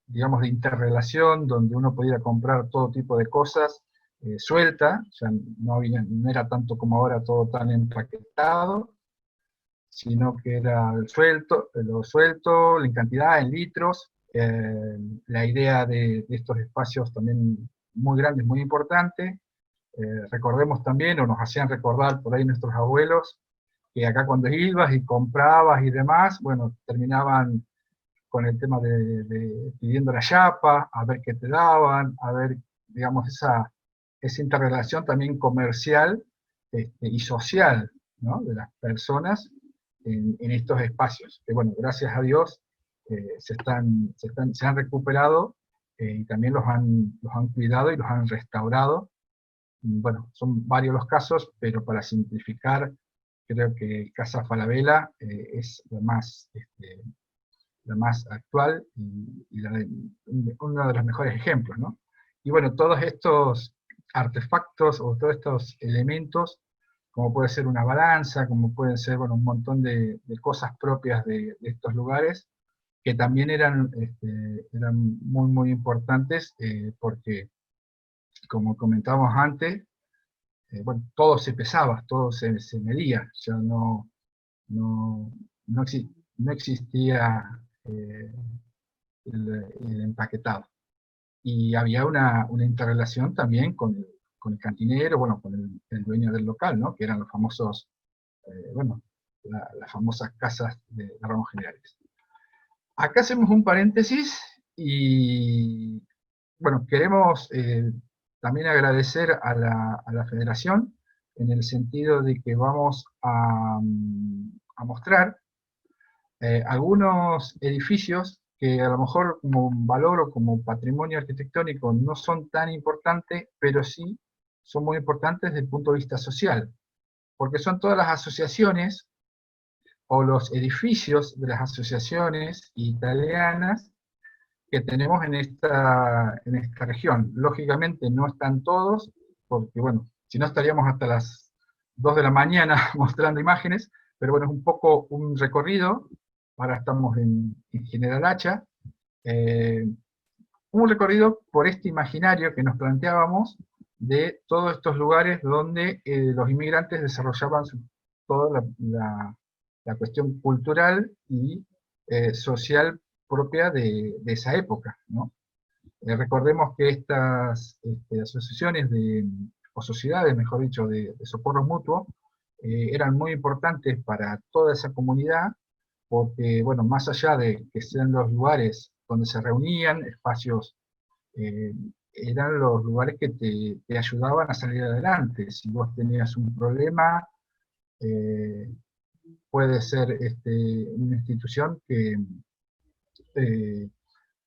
digamos, de interrelación, donde uno podía comprar todo tipo de cosas, suelta, o sea, no era tanto como ahora todo tan empaquetado, sino que era lo suelto, en cantidad, en litros. La idea de estos espacios también muy grandes, muy importante. Recordemos también, o nos hacían recordar por ahí nuestros abuelos, que acá cuando ibas y comprabas y demás, bueno, terminaban con el tema de pidiendo la chapa, a ver qué te daban, a ver, digamos, esa interrelación también comercial y social, ¿no? De las personas en estos espacios, que bueno, gracias a Dios se han recuperado y también los han cuidado y los han restaurado. Bueno, son varios los casos, pero para simplificar, creo que Casa Falabella es la más actual y uno de los mejores ejemplos, ¿no? Y bueno, todos estos artefactos o todos estos elementos, como puede ser una balanza, como pueden ser, bueno, un montón de cosas propias de estos lugares, que también eran muy importantes, porque, como comentábamos antes, bueno, todo se pesaba, todo se medía, ya no existía el empaquetado. Y había una interrelación también con el cantinero, bueno, con el dueño del local, ¿no? Que eran los famosos, bueno, las famosas casas de ramos generales. Acá hacemos un paréntesis y, bueno, queremos también agradecer a la Federación, en el sentido de que vamos a mostrar algunos edificios que a lo mejor como valor o como patrimonio arquitectónico no son tan importantes, pero sí son muy importantes desde el punto de vista social, porque son todas las asociaciones o los edificios de las asociaciones italianas que tenemos en esta región. Lógicamente no están todos, porque bueno, si no estaríamos hasta las 2 de la mañana mostrando imágenes, pero bueno, es un poco un recorrido. Ahora estamos en General Hacha, un recorrido por este imaginario que nos planteábamos de todos estos lugares donde los inmigrantes desarrollaban toda la cuestión cultural y social propia de esa época, ¿no? Recordemos que estas asociaciones o sociedades, mejor dicho, de socorro mutuo, eran muy importantes para toda esa comunidad, porque, bueno, más allá de que sean los lugares donde se reunían, espacios, eran los lugares que te ayudaban a salir adelante. Si vos tenías un problema, puede ser una institución que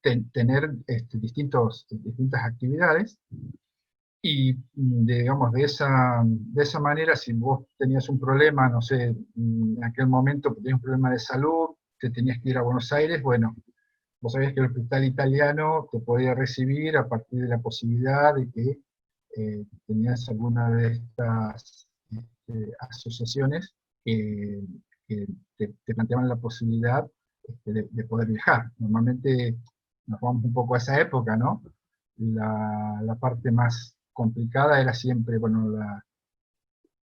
tener distintas actividades, y digamos, de esa manera, si vos tenías un problema, no sé, en aquel momento tenías un problema de salud, te tenías que ir a Buenos Aires, bueno, vos sabías que el hospital italiano te podía recibir a partir de la posibilidad de que tenías alguna de estas asociaciones que te planteaban la posibilidad de poder viajar. Normalmente nos vamos un poco a esa época, ¿no? La parte más complicada era siempre, bueno,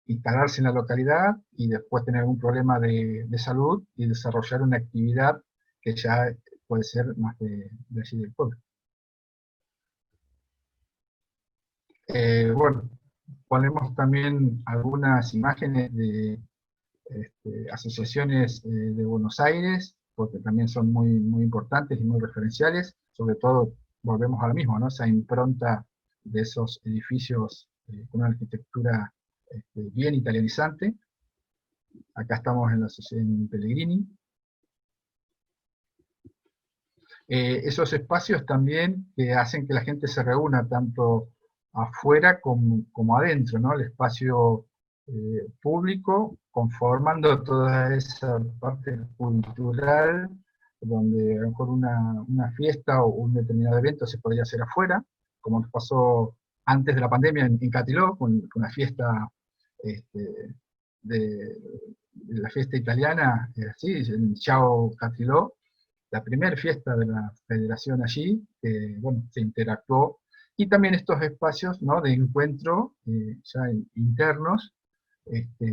instalarse en la localidad y después tener algún problema de salud y desarrollar una actividad que ya puede ser más de allí del pueblo. Bueno, ponemos también algunas imágenes de asociaciones de Buenos Aires, porque también son muy importantes y muy referenciales, sobre todo volvemos a lo mismo, ¿no? Esa impronta de esos edificios con una arquitectura bien italianizante. Acá estamos en la asociación Pellegrini. Esos espacios también que hacen que la gente se reúna tanto afuera como adentro, ¿no? El espacio público, conformando toda esa parte cultural, donde a lo mejor una fiesta o un determinado evento se podría hacer afuera, como nos pasó antes de la pandemia en Catiló, con una fiesta de la fiesta italiana, así, en Ciao Catiló, la primera fiesta de la federación allí, que bueno, se interactuó, y también estos espacios, ¿no?, de encuentro ya internos,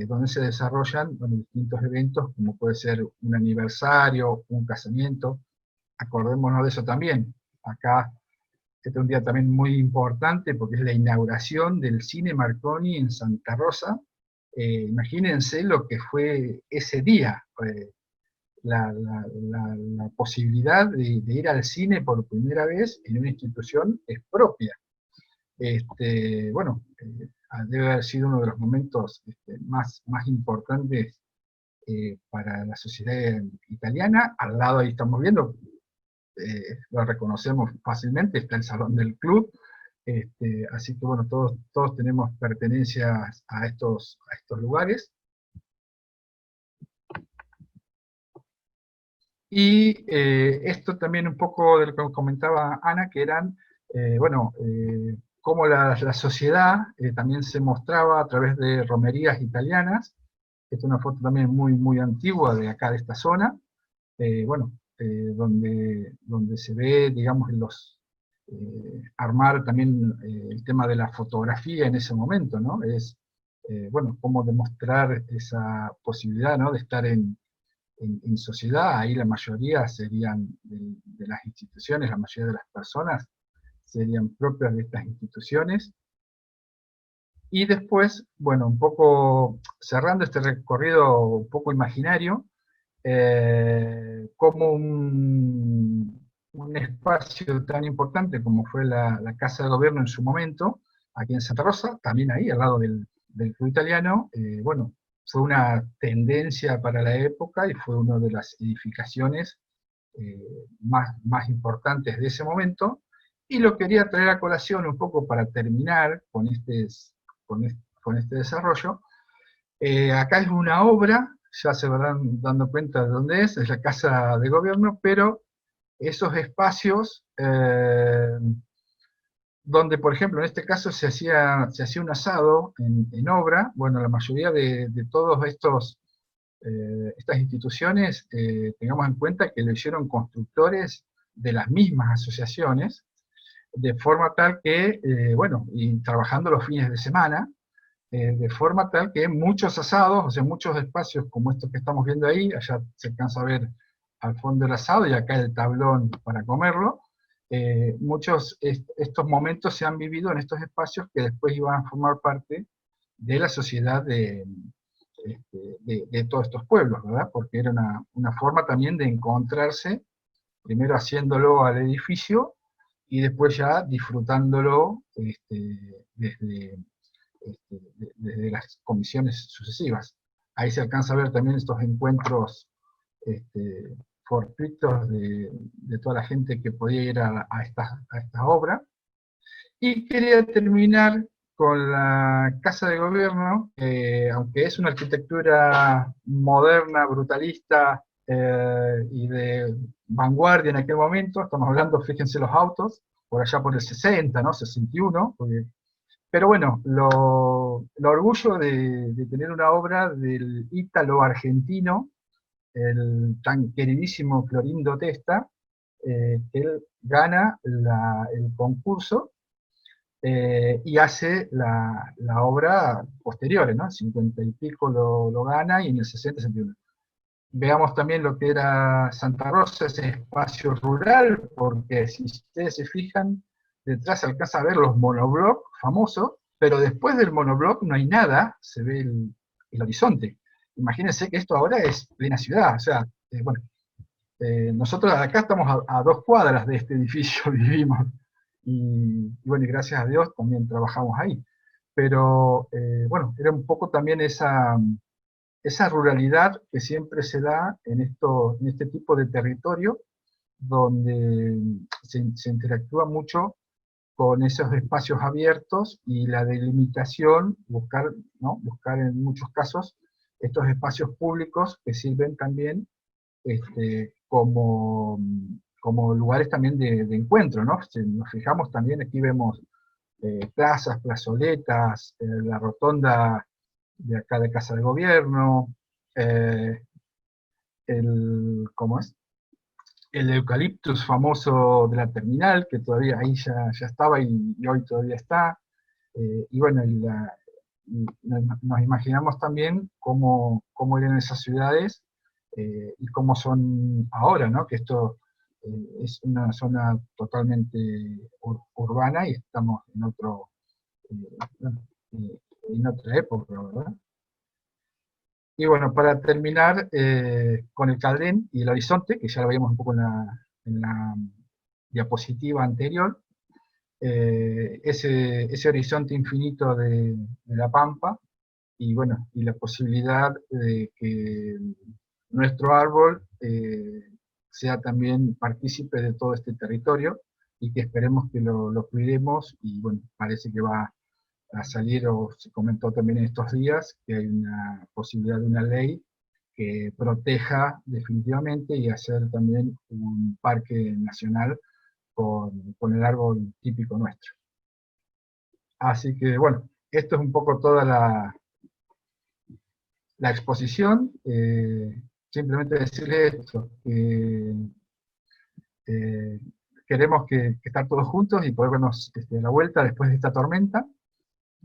donde se desarrollan, bueno, distintos eventos, como puede ser un aniversario, un casamiento. Acordémonos de eso también. Acá, este es un día también muy importante, porque es la inauguración del Cine Marconi en Santa Rosa. Imagínense lo que fue ese día, la posibilidad de ir al cine por primera vez en una institución es propia. Bueno, debe haber sido uno de los momentos más importantes para la sociedad italiana. Al lado ahí estamos viendo, lo reconocemos fácilmente, está el salón del club, así que bueno, todos tenemos pertenencias a estos lugares. Y esto también un poco de lo que comentaba Ana, que eran, bueno, cómo la sociedad también se mostraba a través de romerías italianas. Esta es una foto también muy antigua de acá, de esta zona, bueno, donde se ve, digamos, armar también el tema de la fotografía en ese momento, ¿no? Es, bueno, cómo demostrar esa posibilidad, ¿no?, de estar en sociedad. Ahí la mayoría serían de las instituciones, la mayoría de las personas serían propias de estas instituciones. Y después, bueno, un poco cerrando este recorrido un poco imaginario, como un espacio tan importante como fue la Casa de Gobierno en su momento, aquí en Santa Rosa, también ahí al lado del Club Italiano, bueno, fue una tendencia para la época y fue una de las edificaciones más importantes de ese momento, y lo quería traer a colación un poco para terminar con este desarrollo. Acá es una obra, ya se van dando cuenta de dónde es la Casa de Gobierno, pero esos espacios donde, por ejemplo, en este caso se hacía un asado en obra, bueno, la mayoría de todos estas instituciones, tengamos en cuenta que lo hicieron constructores de las mismas asociaciones, de forma tal que, bueno, y trabajando los fines de semana, de forma tal que muchos asados, o sea, muchos espacios como estos que estamos viendo ahí, allá se alcanza a ver al fondo el asado y acá el tablón para comerlo, muchos estos momentos se han vivido en estos espacios que después iban a formar parte de la sociedad de todos estos pueblos, ¿verdad? Porque era una forma también de encontrarse, primero haciéndolo al edificio, y después ya disfrutándolo desde las comisiones sucesivas. Ahí se alcanza a ver también estos encuentros fortuitos de toda la gente que podía ir a esta obra. Y quería terminar con la Casa de Gobierno, aunque es una arquitectura moderna, brutalista y de vanguardia en aquel momento. Estamos hablando, fíjense los autos, por allá por el 60, ¿no? 61, pero bueno, lo orgullo de tener una obra del ítalo-argentino, el tan queridísimo Clorindo Testa, que él gana el concurso y hace la obra posterior, ¿no? 50 y pico lo gana, y en el 60, 61. Veamos también lo que era Santa Rosa, ese espacio rural, porque si ustedes se fijan, detrás se alcanza a ver los monoblocks famosos, pero después del monobloc no hay nada, se ve el horizonte. Imagínense que esto ahora es plena ciudad, o sea, bueno, nosotros acá estamos a 2 cuadras de este edificio, vivimos, y bueno, y gracias a Dios también trabajamos ahí. Pero bueno, era un poco también esa ruralidad que siempre se da en este tipo de territorio, donde se interactúa mucho con esos espacios abiertos y la delimitación, buscar en muchos casos estos espacios públicos que sirven también como lugares también de encuentro, ¿no? Si nos fijamos también, aquí vemos plazas, plazoletas, la rotonda de acá de Casa de Gobierno, ¿cómo es? El eucaliptus famoso de la terminal, que todavía ahí ya estaba y hoy todavía está. Y bueno, nos imaginamos también cómo eran esas ciudades y cómo son ahora, ¿no? Que esto es una zona totalmente urbana y estamos en otra época, ¿verdad? Y bueno, para terminar con el Cadén y el horizonte, que ya lo veíamos un poco en la diapositiva anterior, ese horizonte infinito de la Pampa, y bueno, y la posibilidad de que nuestro árbol sea también partícipe de todo este territorio, y que esperemos que lo cuidemos, y bueno, parece que va a salir, o se comentó también en estos días, que hay una posibilidad de una ley que proteja definitivamente y hacer también un parque nacional con el árbol típico nuestro. Así que bueno, esto es un poco toda la exposición. Simplemente decirles esto, que queremos que estar todos juntos y poder vernos a la vuelta después de esta tormenta.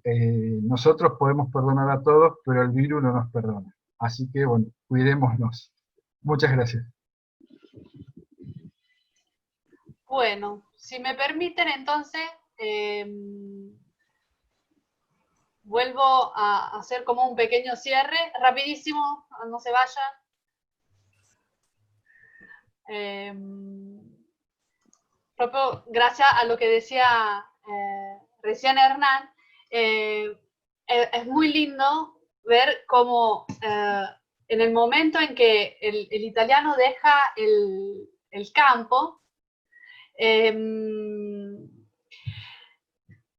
Nosotros podemos perdonar a todos, pero el virus no nos perdona. Así que, bueno, cuidémonos. Muchas gracias. Bueno, si me permiten, entonces, vuelvo a hacer como un pequeño cierre, rapidísimo, no se vayan. Propio, gracias a lo que decía recién Hernán, es muy lindo ver cómo en el momento en que el italiano deja el campo,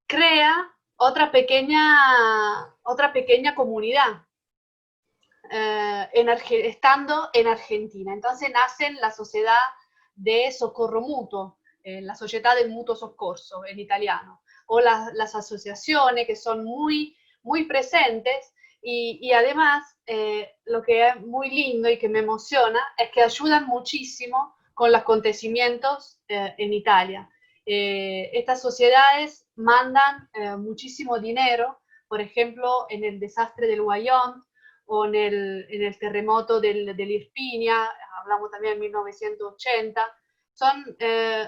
crea otra pequeña comunidad, estando en Argentina. Entonces nace la sociedad de soccorro mutuo, la società del mutuo soccorso en italiano, o las asociaciones que son muy, muy presentes, y además lo que es muy lindo y que me emociona es que ayudan muchísimo con los acontecimientos en Italia. Estas sociedades mandan muchísimo dinero, por ejemplo, en el desastre del Guayón, o en el terremoto del Irpinia, hablamos también en 1980,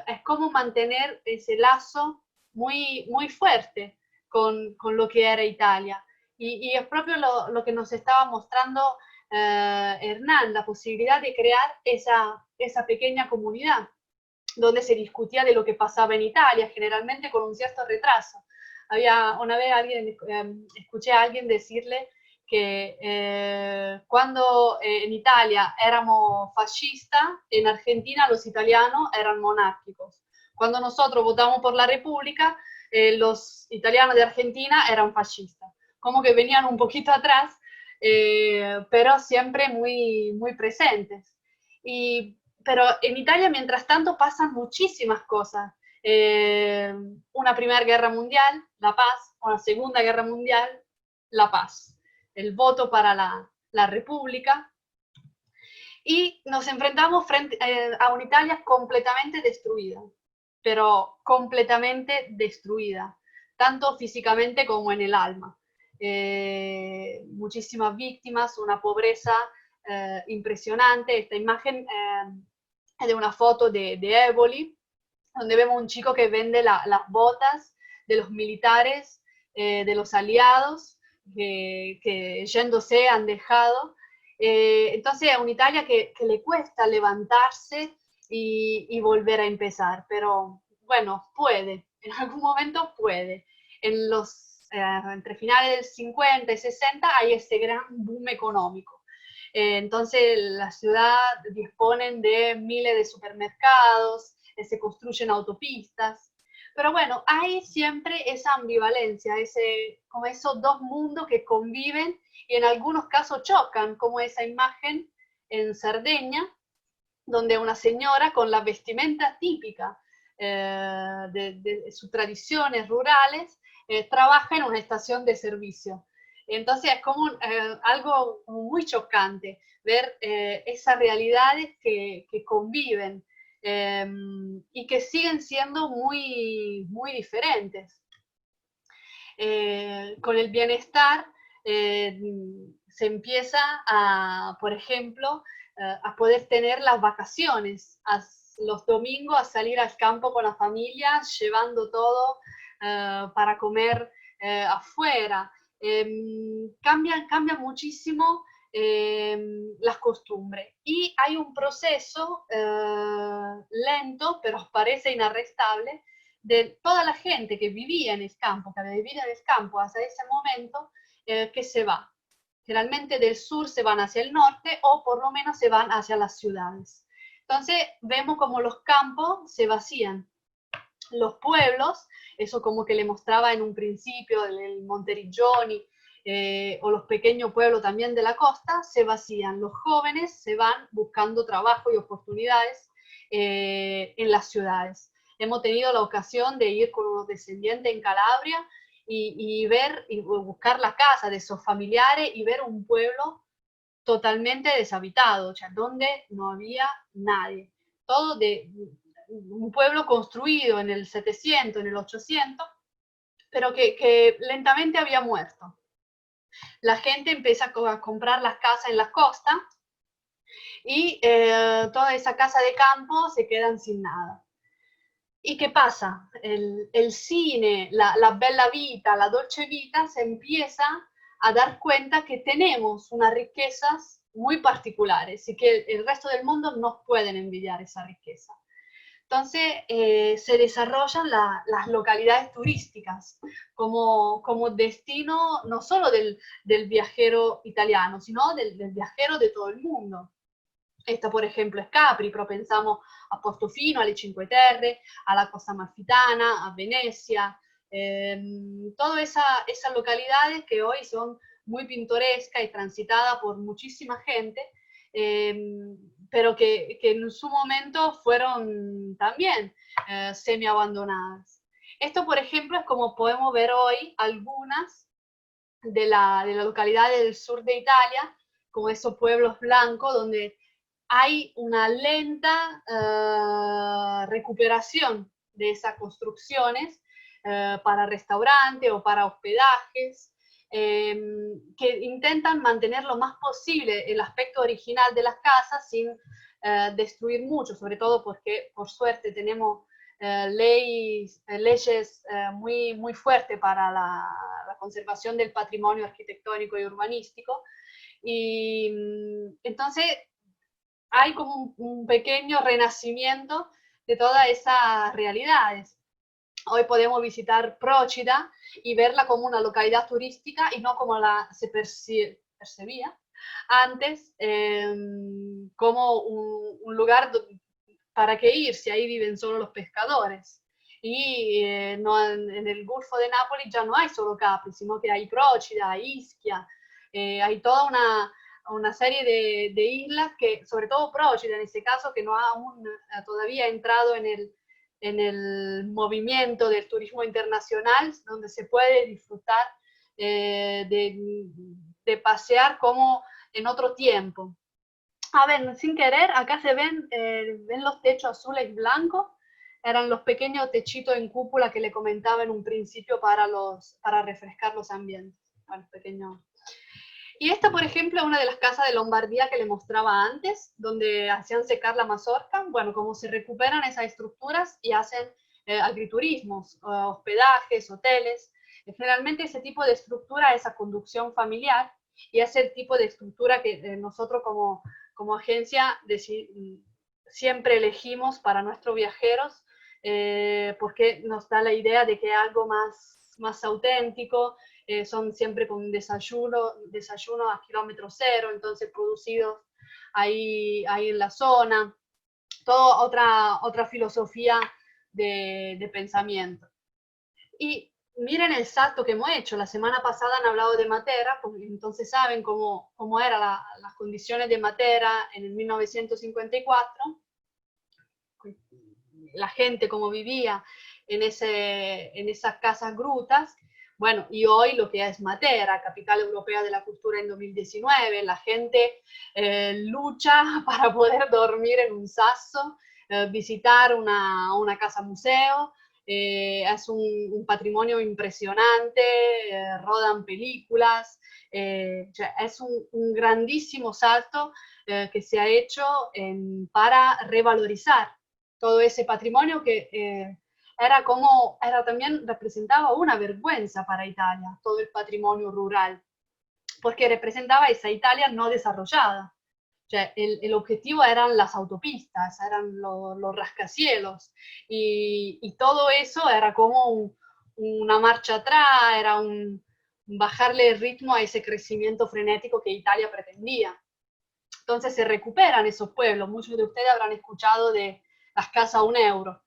es como mantener ese lazo muy, muy fuerte con lo que era Italia. Y es propio lo que nos estaba mostrando Hernán, la posibilidad de crear esa pequeña comunidad, donde se discutía de lo que pasaba en Italia, generalmente con un cierto retraso. Una vez escuché a alguien decirle que cuando en Italia éramos fascistas, en Argentina los italianos eran monárquicos. Cuando nosotros votamos por la República, los italianos de Argentina eran fascistas. Como que venían un poquito atrás, pero siempre muy, muy presentes. Pero en Italia, mientras tanto, pasan muchísimas cosas. Una Primera Guerra Mundial, la paz; una Segunda Guerra Mundial, la paz; el voto para la República, y nos enfrentamos a una Italia completamente destruida, pero completamente destruida, tanto físicamente como en el alma. Muchísimas víctimas, una pobreza impresionante. Esta imagen es de una foto de Éboli, donde vemos un chico que vende las botas de los militares, de los aliados, que yéndose han dejado. Entonces es una Italia que le cuesta levantarse y volver a empezar, pero bueno, puede, en algún momento puede. Entre finales del 50 y 60 hay ese gran boom económico. Entonces la ciudad disponen de miles de supermercados, se construyen autopistas, pero bueno, hay siempre esa ambivalencia, como esos dos mundos que conviven y en algunos casos chocan, como esa imagen en Cerdeña, donde una señora con la vestimenta típica de sus tradiciones rurales trabaja en una estación de servicio. Entonces es como algo muy chocante ver esas realidades que conviven y que siguen siendo muy, muy diferentes. Con el bienestar se empieza por ejemplo, a poder tener las vacaciones, los domingos a salir al campo con la familia, llevando todo para comer afuera. Cambia muchísimo las costumbres. Y hay un proceso lento, pero parece inarrestable, de toda la gente que vivía en el campo, que había vivido en el campo hasta ese momento, que se va. Generalmente del sur se van hacia el norte o por lo menos se van hacia las ciudades. Entonces vemos como los campos se vacían. Los pueblos, eso como que le mostraba en un principio el Monteriggioni, o los pequeños pueblos también de la costa, se vacían. Los jóvenes se van buscando trabajo y oportunidades en las ciudades. Hemos tenido la ocasión de ir con unos descendientes en Calabria y ver y buscar la casa de esos familiares y ver un pueblo totalmente deshabitado, o sea, donde no había nadie. Todo de un pueblo construido en el 700, en el 800, pero que lentamente había muerto. La gente empieza a comprar las casas en la costa y toda esa casa de campo se quedan sin nada. ¿Y qué pasa? El cine, la bella vita, la dolce vita, se empieza a dar cuenta que tenemos unas riquezas muy particulares y que el resto del mundo no pueden envidiar esa riqueza. Entonces se desarrollan las localidades turísticas como destino no solo del viajero italiano, sino del viajero de todo el mundo. Esta, por ejemplo, es Capri, pero pensamos a Portofino, alle Cinque Terre, a la Costa Amalfitana, a Venecia, todas esas localidades que hoy son muy pintorescas y transitadas por muchísima gente, pero que en su momento fueron también semi-abandonadas. Esto, por ejemplo, es como podemos ver hoy algunas de las localidades del sur de Italia, como esos pueblos blancos, donde hay una lenta recuperación de esas construcciones para restaurantes o para hospedajes, que intentan mantener lo más posible el aspecto original de las casas sin destruir mucho, sobre todo porque por suerte tenemos leyes muy, muy fuertes para la conservación del patrimonio arquitectónico y urbanístico. Y entonces hay como un pequeño renacimiento de todas esas realidades. Hoy podemos visitar Procida y verla como una localidad turística y no como se percibía antes, como un lugar para que irse, ahí viven solo los pescadores. Y no, en el Golfo de Nápoles ya no hay solo Capri, sino que hay Procida, hay Ischia, hay toda una serie de islas, que sobre todo Procida en este caso, que no ha aún todavía entrado en el movimiento del turismo internacional, donde se puede disfrutar de pasear como en otro tiempo. A ver, sin querer, acá se ven los techos azules y blancos, eran los pequeños techitos en cúpula que le comentaba en un principio para refrescar los ambientes. Bueno, pequeños. Y esta, por ejemplo, es una de las casas de Lombardía que le mostraba antes, donde hacían secar la mazorca. Bueno, como se recuperan esas estructuras y hacen agriturismos, hospedajes, hoteles. Generalmente ese tipo de estructura es a conducción familiar y es el tipo de estructura que nosotros como agencia siempre elegimos para nuestros viajeros, porque nos da la idea de que es algo más auténtico. Son siempre con desayuno a kilómetro cero, entonces producidos ahí en la zona, toda otra filosofía de pensamiento. Y miren el salto que hemos hecho. La semana pasada han hablado de Matera, pues entonces saben cómo eran las condiciones de Matera en el 1954, la gente cómo vivía en esas casas grutas. Bueno, y hoy lo que es Matera, capital europea de la cultura en 2019, la gente lucha para poder dormir en un sasso, visitar una casa museo, es un patrimonio impresionante, rodan películas, es un grandísimo salto que se ha hecho para revalorizar todo ese patrimonio que también representaba una vergüenza para Italia, todo el patrimonio rural, porque representaba esa Italia no desarrollada. El objetivo eran las autopistas, eran los rascacielos, y todo eso era como una marcha atrás, era bajarle el ritmo a ese crecimiento frenético que Italia pretendía. Entonces se recuperan esos pueblos. Muchos de ustedes habrán escuchado de las casas a €1.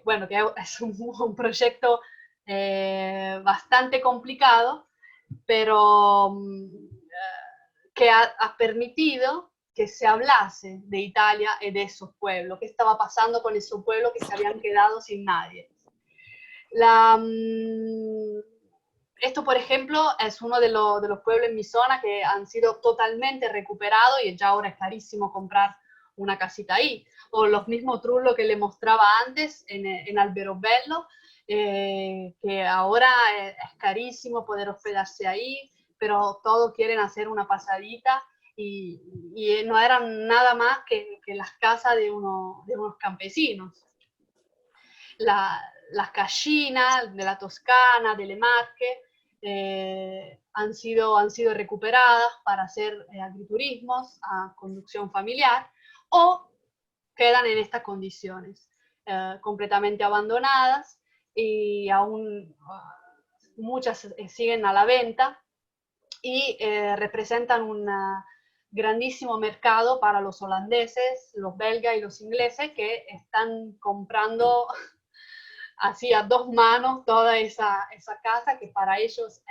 Bueno, que es un proyecto bastante complicado, pero que ha permitido que se hablase de Italia y de esos pueblos, qué estaba pasando con esos pueblos que se habían quedado sin nadie. Esto, por ejemplo, es uno de los pueblos en mi zona que han sido totalmente recuperados y ya ahora es carísimo comprar una casita ahí. O los mismos trullos que le mostraba antes en Alberobello, que ahora es carísimo poder hospedarse ahí, pero todos quieren hacer una pasadita y no eran nada más que las casas de unos campesinos. Las gallinas de la Toscana, de Le Marche, han sido recuperadas para hacer agriturismos a conducción familiar, o quedan en estas condiciones, completamente abandonadas, y aún muchas siguen a la venta y representan un grandísimo mercado para los holandeses, los belgas y los ingleses, que están comprando así a dos manos toda esa casa, que para ellos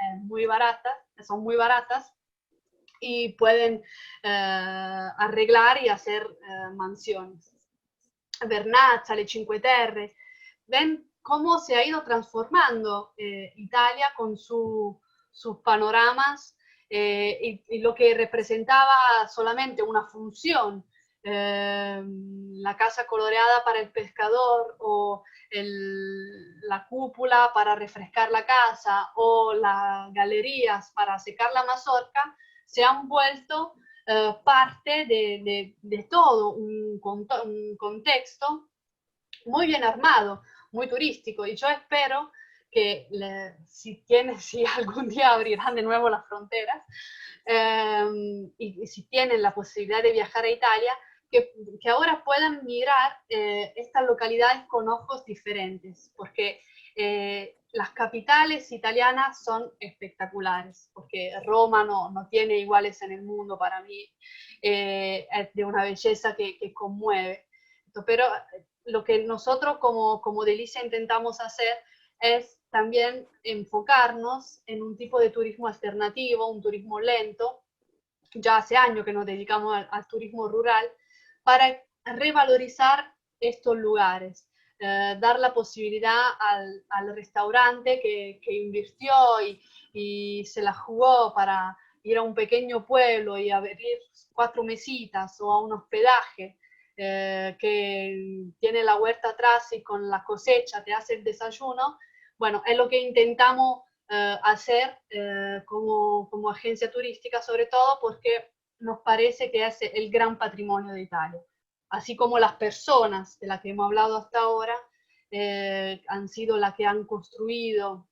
son muy baratas, y pueden arreglar y hacer mansiones. Vernazza, le Cinque Terre, ven cómo se ha ido transformando Italia con sus panoramas, y lo que representaba solamente una función, la casa coloreada para el pescador, o la cúpula para refrescar la casa, o las galerías para secar la mazorca, se han vuelto parte de todo un contexto muy bien armado, muy turístico. Y yo espero que si algún día abrirán de nuevo las fronteras, y si tienen la posibilidad de viajar a Italia, que ahora puedan mirar estas localidades con ojos diferentes, porque las capitales italianas son espectaculares, porque Roma no tiene iguales en el mundo para mí, es de una belleza que conmueve. Pero lo que nosotros como Delicia intentamos hacer es también enfocarnos en un tipo de turismo alternativo, un turismo lento. Ya hace años que nos dedicamos al turismo rural, para revalorizar estos lugares, dar la posibilidad al restaurante que invirtió y se la jugó para ir a un pequeño pueblo y abrir 4 mesitas, o a un hospedaje que tiene la huerta atrás y con la cosecha te hace el desayuno. Bueno, es lo que intentamos hacer como agencia turística, sobre todo porque nos parece que es el gran patrimonio de Italia. Así como las personas de las que hemos hablado hasta ahora han sido las que han construido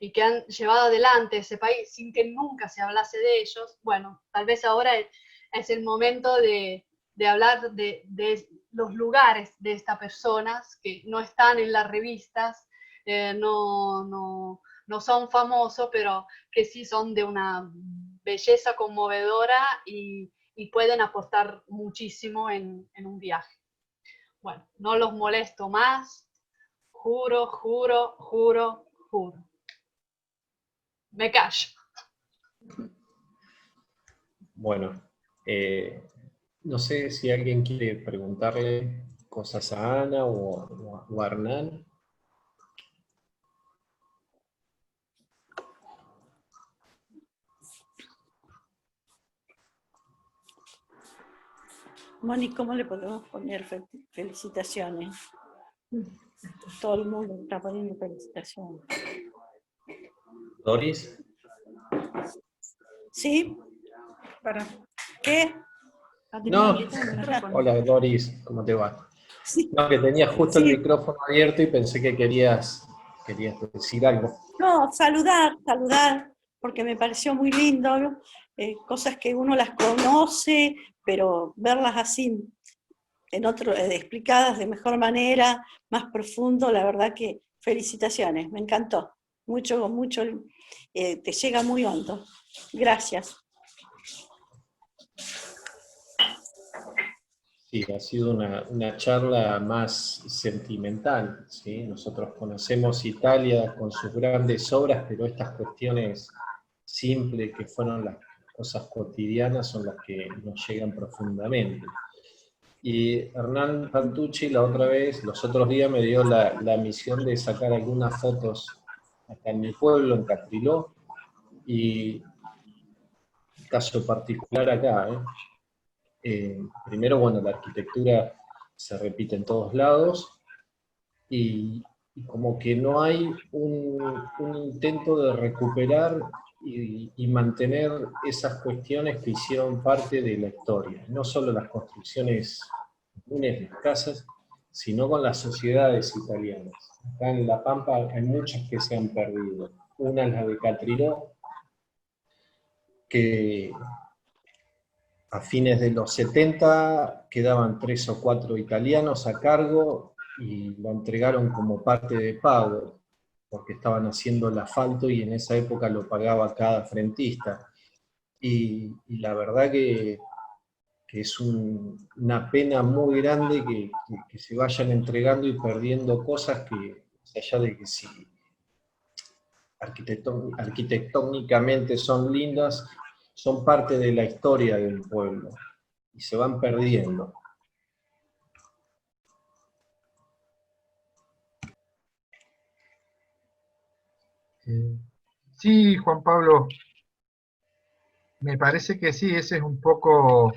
y que han llevado adelante ese país sin que nunca se hablase de ellos. Bueno, tal vez ahora es el momento de hablar de los lugares de estas personas que no están en las revistas, no son famosos, pero que sí son de una belleza conmovedora y pueden aportar muchísimo en un viaje. Bueno, no los molesto más. Juro, juro, juro, juro. Me callo. Bueno, no sé si alguien quiere preguntarle cosas a Ana o a Hernán. Moni, ¿cómo le podemos poner felicitaciones? Todo el mundo está poniendo felicitaciones. Doris. ¿Sí? ¿Para qué? No, hola Doris, ¿cómo te va? Sí. No, que tenías justo el micrófono abierto y pensé que querías decir algo. No, saludar, porque me pareció muy lindo, cosas que uno las conoce, pero verlas así, explicadas de mejor manera, más profundo, la verdad que felicitaciones, me encantó, mucho, te llega muy hondo. Gracias. Sí, ha sido una charla más sentimental, ¿sí? Nosotros conocemos Italia con sus grandes obras, pero estas cuestiones simples que fueron las cosas cotidianas son las que nos llegan profundamente. Y Hernán Pantucci los otros días me dio la misión de sacar algunas fotos acá en mi pueblo, en Catriló, y caso particular acá, primero, bueno, la arquitectura se repite en todos lados y como que no hay un intento de recuperar y mantener esas cuestiones que hicieron parte de la historia. No solo las construcciones comunes de las casas, sino con las sociedades italianas. Acá en La Pampa hay muchas que se han perdido. Una es la de Catriló, que a fines de los 70 quedaban 3 o 4 italianos a cargo y lo entregaron como parte de pago, porque estaban haciendo el asfalto y en esa época lo pagaba cada frentista. Y la verdad que es una pena muy grande que se vayan entregando y perdiendo cosas que, más allá de que sí, arquitectónicamente son lindas, son parte de la historia del pueblo y se van perdiendo. Sí, Juan Pablo, me parece que sí, ese es un poco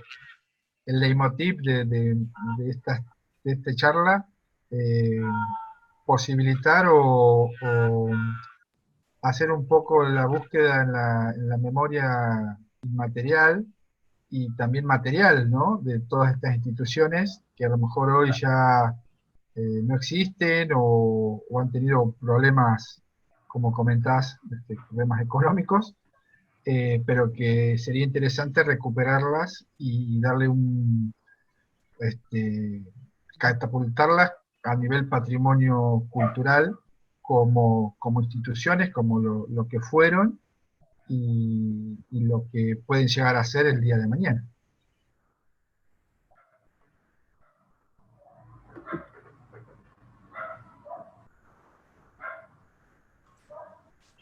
el leitmotiv de esta charla, posibilitar o hacer un poco la búsqueda en la memoria inmaterial y también material, ¿no?, de todas estas instituciones que a lo mejor hoy ya no existen o han tenido problemas, como comentás, problemas económicos, pero que sería interesante recuperarlas y darle catapultarlas a nivel patrimonio cultural como instituciones, como lo que fueron y lo que pueden llegar a ser el día de mañana.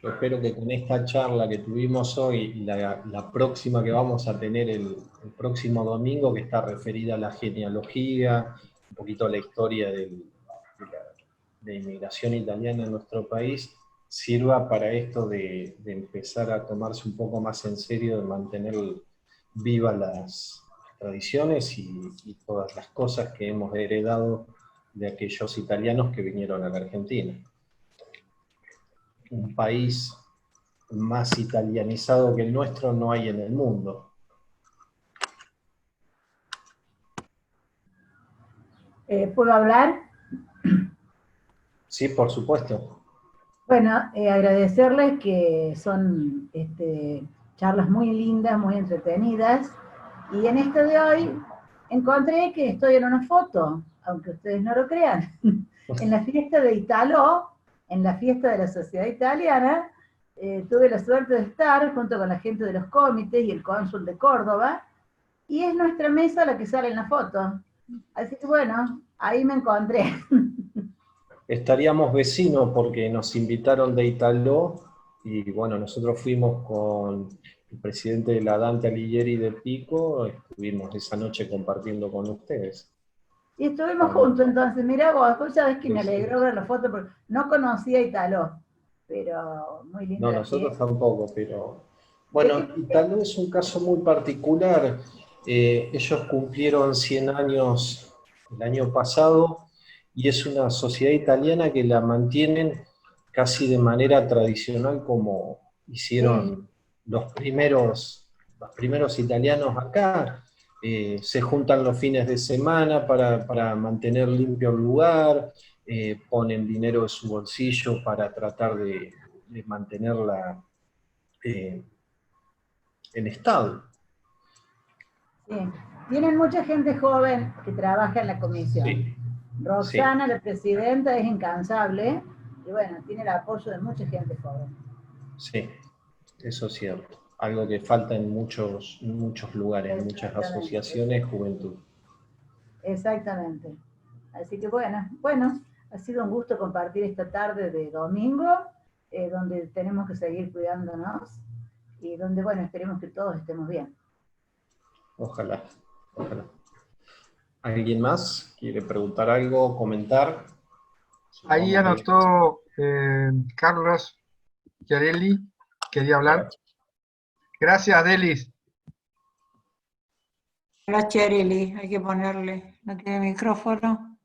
Yo espero que con esta charla que tuvimos hoy y la próxima que vamos a tener el próximo domingo, que está referida a la genealogía, un poquito a la historia de la inmigración italiana en nuestro país, sirva para esto de empezar a tomarse un poco más en serio, de mantener vivas las tradiciones y todas las cosas que hemos heredado de aquellos italianos que vinieron a la Argentina. Un país más italianizado que el nuestro no hay en el mundo. ¿Puedo hablar? Sí, por supuesto. Bueno, agradecerles que son charlas muy lindas, muy entretenidas, y en esto de hoy encontré que estoy en una foto, aunque ustedes no lo crean, en la fiesta de Italo, en la fiesta de la Sociedad Italiana. Tuve la suerte de estar junto con la gente de los comités y el cónsul de Córdoba, y es nuestra mesa la que sale en la foto. Así que bueno, ahí me encontré. Estaríamos vecinos porque nos invitaron de Italo, y bueno, nosotros fuimos con el presidente de la Dante Alighieri de Pico, estuvimos esa noche compartiendo con ustedes. Y estuvimos juntos, entonces, mirá vos sabés que me alegró ver la foto, porque no conocía a Italo, pero muy lindo. No, nosotros tampoco, pero... Bueno, Italo es un caso muy particular. Ellos cumplieron 100 años el año pasado, y es una sociedad italiana que la mantienen casi de manera tradicional, como hicieron los primeros italianos acá. Se juntan los fines de semana para mantener limpio el lugar, ponen dinero de su bolsillo para tratar de mantenerla en estado. Sí. Tienen mucha gente joven que trabaja en la comisión. Sí. Roxana, Sí. la presidenta, es incansable, y bueno, tiene el apoyo de mucha gente joven. Sí, eso es cierto. Algo que falta en muchos lugares, en muchas asociaciones, juventud. Exactamente. Así que bueno, ha sido un gusto compartir esta tarde de domingo, donde tenemos que seguir cuidándonos, y donde, bueno, esperemos que todos estemos bien. Ojalá, ojalá. ¿Alguien más quiere preguntar algo, comentar? Ahí anotó Carlos Chiarelli, quería hablar. Gracias, Delis. Hola, Chiarelli, hay que ponerle, no tiene micrófono.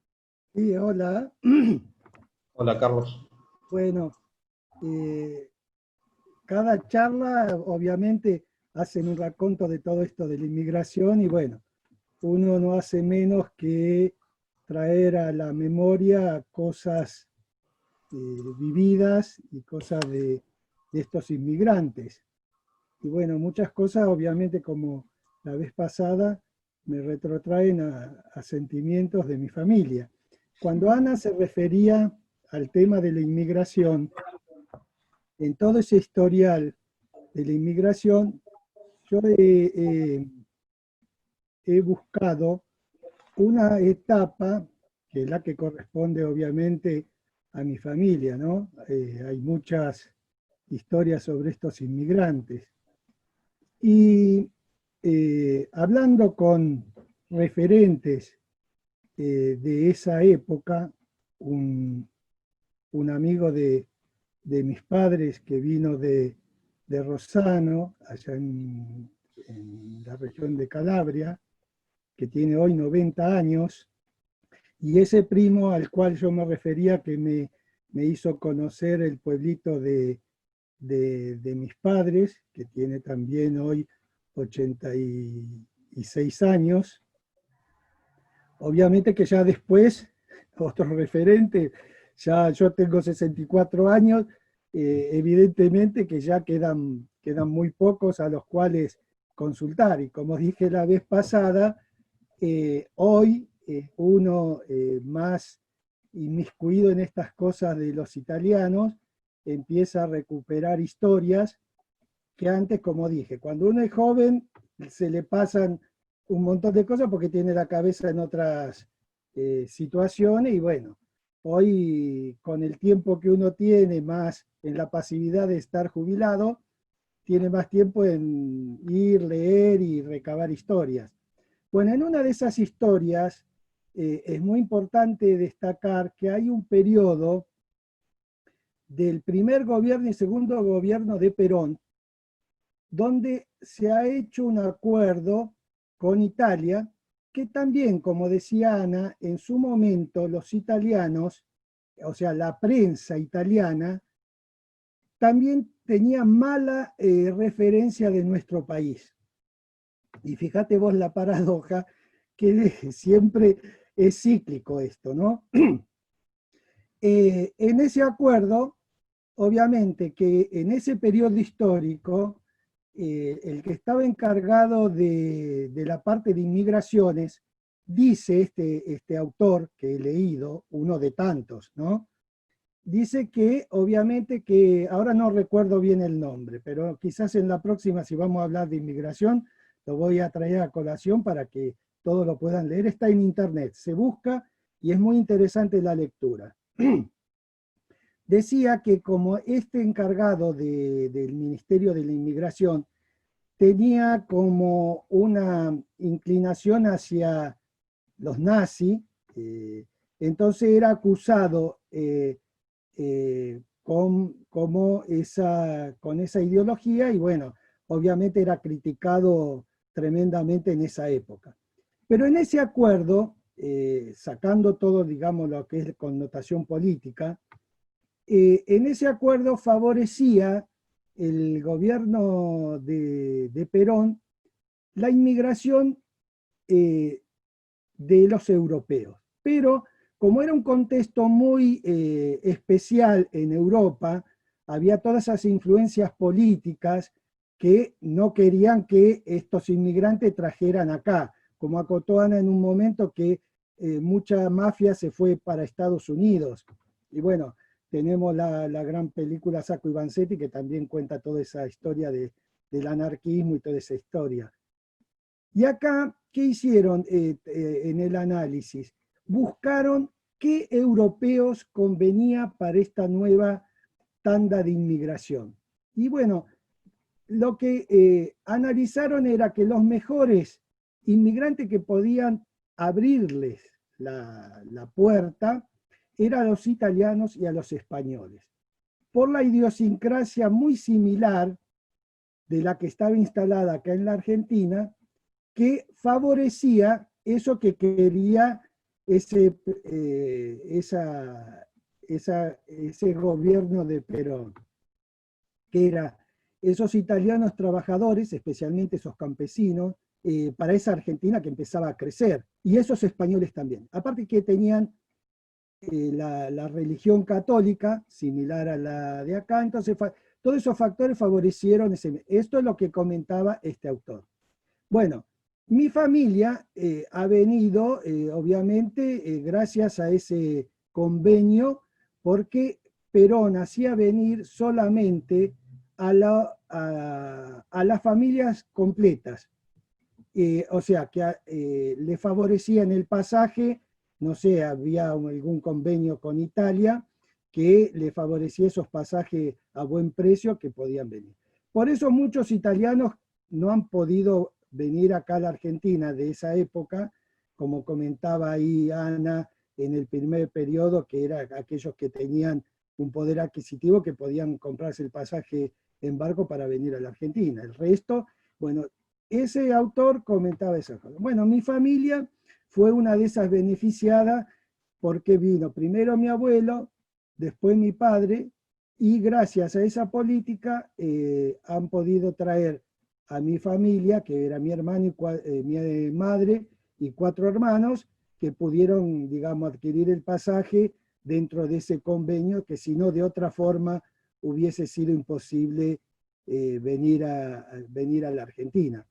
Sí, hola. Hola, Carlos. Bueno, cada charla obviamente hacen un raconto de todo esto de la inmigración, y bueno, uno no hace menos que traer a la memoria cosas vividas y cosas de estos inmigrantes. Y bueno, muchas cosas obviamente, como la vez pasada, me retrotraen a sentimientos de mi familia. Cuando Ana se refería al tema de la inmigración, en todo ese historial de la inmigración, yo he buscado una etapa, que es la que corresponde obviamente a mi familia, ¿no? Hay muchas historias sobre estos inmigrantes. Y hablando con referentes de esa época, un amigo de mis padres que vino de Rossano, allá en la región de Calabria, que tiene hoy 90 años, y ese primo al cual yo me refería, que me hizo conocer el pueblito de mis padres, que tiene también hoy 86 años. Obviamente que ya después, otro referente, ya yo tengo 64 años, evidentemente que ya quedan muy pocos a los cuales consultar. Y como dije la vez pasada, hoy uno más inmiscuido en estas cosas de los italianos empieza a recuperar historias que antes, como dije, cuando uno es joven se le pasan un montón de cosas porque tiene la cabeza en otras situaciones, y bueno, hoy con el tiempo que uno tiene, más en la pasividad de estar jubilado, tiene más tiempo en ir, leer y recabar historias. Bueno, en una de esas historias es muy importante destacar que hay un periodo del primer gobierno y segundo gobierno de Perón, donde se ha hecho un acuerdo con Italia, que también, como decía Ana, en su momento los italianos, o sea, la prensa italiana, también tenía mala referencia de nuestro país. Y fíjate vos la paradoja, que siempre es cíclico esto, ¿no? En ese acuerdo, obviamente que en ese periodo histórico, el que estaba encargado de la parte de inmigraciones, dice este autor que he leído, uno de tantos, ¿no? Dice que obviamente que, ahora no recuerdo bien el nombre, pero quizás en la próxima, si vamos a hablar de inmigración, lo voy a traer a colación para que todos lo puedan leer. Está en internet, se busca y es muy interesante la lectura. Decía que como este encargado del Ministerio de la Inmigración tenía como una inclinación hacia los nazis, entonces era acusado con esa ideología, y bueno, obviamente era criticado tremendamente en esa época. Pero en ese acuerdo, sacando todo, digamos, lo que es connotación política, en ese acuerdo favorecía el gobierno de Perón la inmigración de los europeos. Pero como era un contexto muy especial en Europa, había todas esas influencias políticas que no querían que estos inmigrantes trajeran acá, como acotó Ana en un momento, que mucha mafia se fue para Estados Unidos. Y bueno, tenemos la gran película Sacco y Vanzetti, que también cuenta toda esa historia del anarquismo y toda esa historia. Y acá, ¿qué hicieron en el análisis? Buscaron qué europeos convenía para esta nueva tanda de inmigración. Y bueno, lo que analizaron era que los mejores inmigrantes que podían abrirles la puerta eran a los italianos y a los españoles, por la idiosincrasia muy similar de la que estaba instalada acá en la Argentina, que favorecía eso que quería ese gobierno de Perón, que era esos italianos trabajadores, especialmente esos campesinos, para esa Argentina que empezaba a crecer, y esos españoles también. Aparte que tenían la religión católica, similar a la de acá, entonces todos esos factores favorecieron esto es lo que comentaba este autor. Bueno, mi familia ha venido, obviamente, gracias a ese convenio, porque Perón hacía venir solamente a las familias completas. O sea, que le favorecían el pasaje, no sé, había algún convenio con Italia que le favorecía esos pasajes a buen precio que podían venir. Por eso muchos italianos no han podido venir acá a la Argentina de esa época, como comentaba ahí Ana, en el primer periodo, que eran aquellos que tenían un poder adquisitivo que podían comprarse el pasaje en barco para venir a la Argentina. El resto, bueno, ese autor comentaba esa cosa. Bueno, mi familia fue una de esas beneficiadas porque vino primero mi abuelo, después mi padre, y gracias a esa política han podido traer a mi familia, que era mi hermano y mi madre y 4 hermanos, que pudieron, digamos, adquirir el pasaje dentro de ese convenio, que si no de otra forma hubiese sido imposible venir a la Argentina.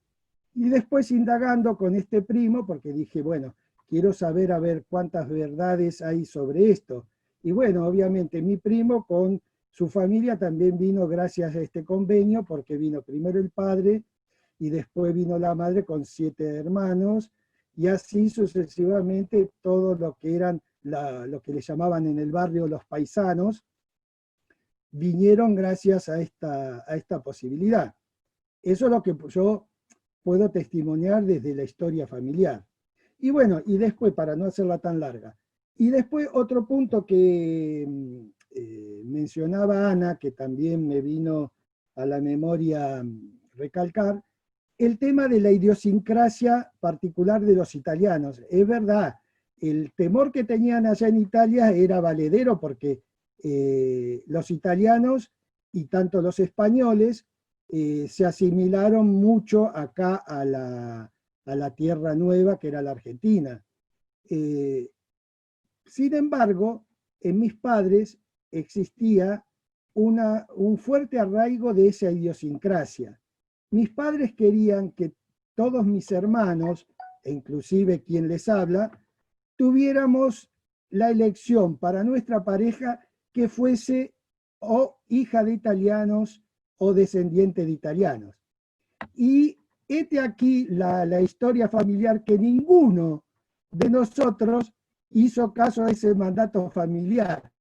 Y después indagando con este primo, porque dije, bueno, quiero saber a ver cuántas verdades hay sobre esto. Y bueno, obviamente mi primo con su familia también vino gracias a este convenio, porque vino primero el padre y después vino la madre con 7 hermanos, y así sucesivamente todo lo que eran, lo que le llamaban en el barrio los paisanos, vinieron gracias a esta posibilidad. Eso es lo que yo puedo testimoniar desde la historia familiar. Y bueno, y después, para no hacerla tan larga, y después otro punto que mencionaba Ana, que también me vino a la memoria recalcar, el tema de la idiosincrasia particular de los italianos. Es verdad, el temor que tenían allá en Italia era valedero, porque los italianos y tanto los españoles se asimilaron mucho acá a la tierra nueva que era la Argentina. Sin embargo, en mis padres existía un fuerte arraigo de esa idiosincrasia. Mis padres querían que todos mis hermanos, e inclusive quien les habla, tuviéramos la elección para nuestra pareja que fuese o hija de italianos o descendiente de italianos. Y este aquí la historia familiar, que ninguno de nosotros hizo caso a ese mandato familiar.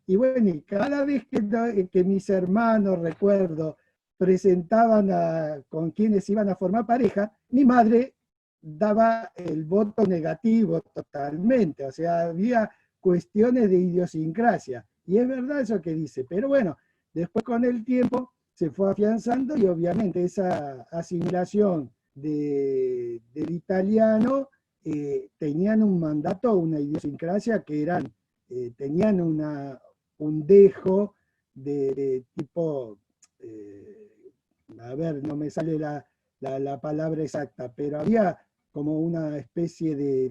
Y bueno, y cada vez que mis hermanos, recuerdo, presentaban con quienes iban a formar pareja, mi madre daba el voto negativo totalmente, o sea, había cuestiones de idiosincrasia. Y es verdad eso que dice, pero bueno, después con el tiempo se fue afianzando y obviamente esa asimilación del italiano tenían un mandato, una idiosincrasia que tenían un dejo de tipo, a ver, no me sale la palabra exacta, pero había como una especie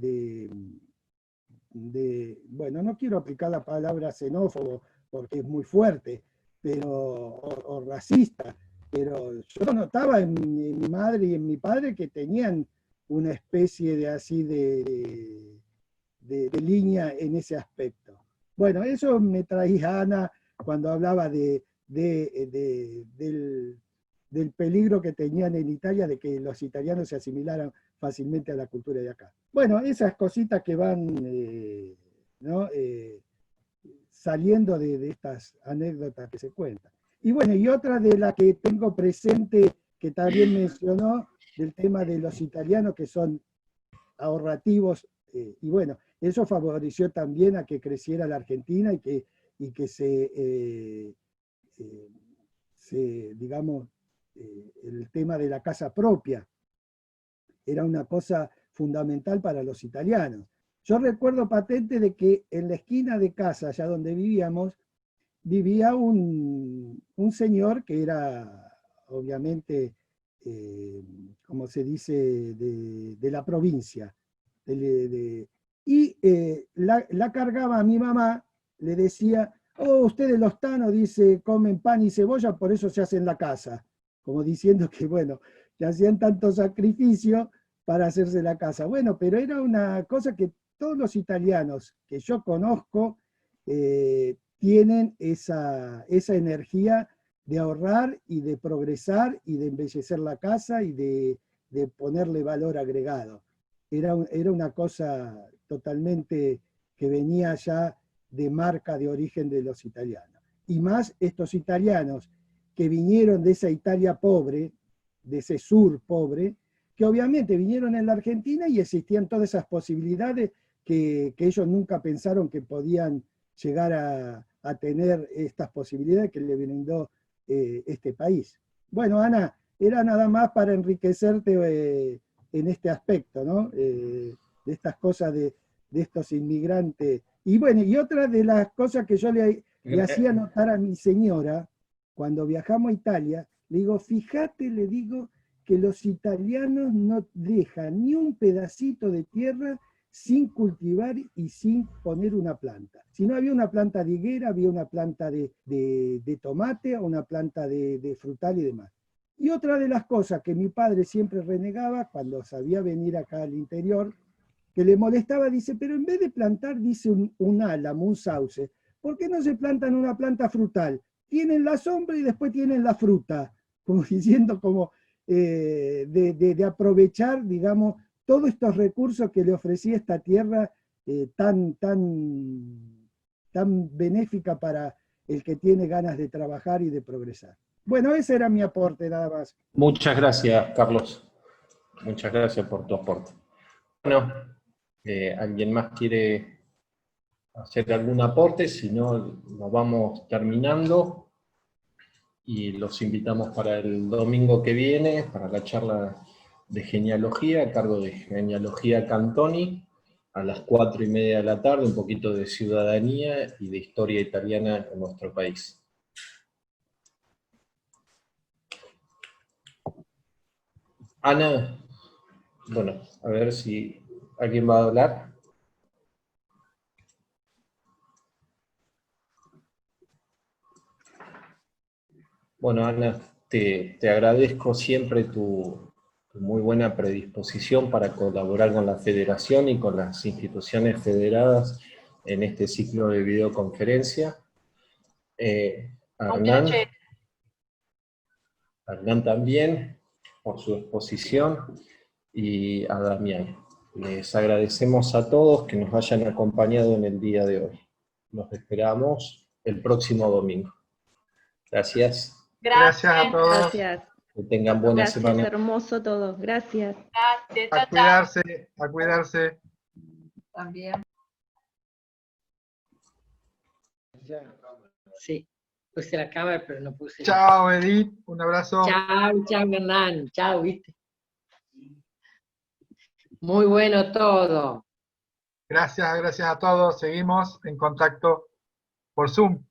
bueno, no quiero aplicar la palabra xenófobo porque es muy fuerte, pero, o racista, pero yo notaba en mi madre y en mi padre que tenían una especie de así de línea en ese aspecto. Bueno, eso me traía Ana cuando hablaba del peligro que tenían en Italia de que los italianos se asimilaran fácilmente a la cultura de acá. Bueno, esas cositas que van saliendo de estas anécdotas que se cuentan. Y bueno, y otra de la que tengo presente, que también mencionó, del tema de los italianos que son ahorrativos, y bueno, eso favoreció también a que creciera la Argentina y que digamos, el tema de la casa propia era una cosa fundamental para los italianos. Yo recuerdo patente de que en la esquina de casa, allá donde vivíamos, vivía un señor que era, obviamente, como se dice, de la provincia. Y la cargaba a mi mamá, le decía, oh, ustedes los tanos, dice, comen pan y cebolla, por eso se hacen la casa. Como diciendo que, bueno, que hacían tanto sacrificio para hacerse la casa. Bueno, pero era una cosa que todos los italianos que yo conozco tienen esa energía de ahorrar y de progresar y de embellecer la casa y de ponerle valor agregado. Era una cosa totalmente que venía ya de marca de origen de los italianos. Y más estos italianos que vinieron de esa Italia pobre, de ese sur pobre, que obviamente vinieron en la Argentina y existían todas esas posibilidades que ellos nunca pensaron que podían llegar a tener estas posibilidades que le brindó este país. Bueno, Ana, era nada más para enriquecerte en este aspecto, ¿no? De estas cosas de estos inmigrantes. Y bueno, y otra de las cosas que yo le hacía notar a mi señora, cuando viajamos a Italia, le digo, fíjate, le digo, que los italianos no dejan ni un pedacito de tierra sin cultivar y sin poner una planta. Si no había una planta de higuera, había una planta de tomate o una planta de frutal y demás. Y otra de las cosas que mi padre siempre renegaba cuando sabía venir acá al interior, que le molestaba, dice, pero en vez de plantar, dice, un álamo, un sauce, ¿por qué no se plantan una planta frutal? Tienen la sombra y después tienen la fruta, como diciendo, como de aprovechar, digamos, todos estos recursos que le ofrecía esta tierra tan benéfica para el que tiene ganas de trabajar y de progresar. Bueno, ese era mi aporte, nada más. Muchas gracias, Carlos. Muchas gracias por tu aporte. Bueno, ¿alguien más quiere hacer algún aporte? Si no, nos vamos terminando y los invitamos para el domingo que viene, para la charla de genealogía, a cargo de Genealogía Cantoni, a las 4:30 de la tarde, un poquito de ciudadanía y de historia italiana en nuestro país. Ana, bueno, a ver si alguien va a hablar. Bueno, Ana, te agradezco siempre tu muy buena predisposición para colaborar con la Federación y con las instituciones federadas en este ciclo de videoconferencia. Hernán también, por su exposición, y a Damián. Les agradecemos a todos que nos hayan acompañado en el día de hoy. Nos esperamos el próximo domingo. Gracias. Gracias a todos. Gracias. Que tengan buena semana. Gracias, hermoso todo. Gracias. Grazie, A ciao, ciao. cuidarse, a cuidarse. También. Sí, puse la cámara, pero no puse. Chao, Edith, un abrazo. Chao, chao, Hernán. Chao, ¿viste? Muy bueno todo. Gracias a todos. Seguimos en contacto por Zoom.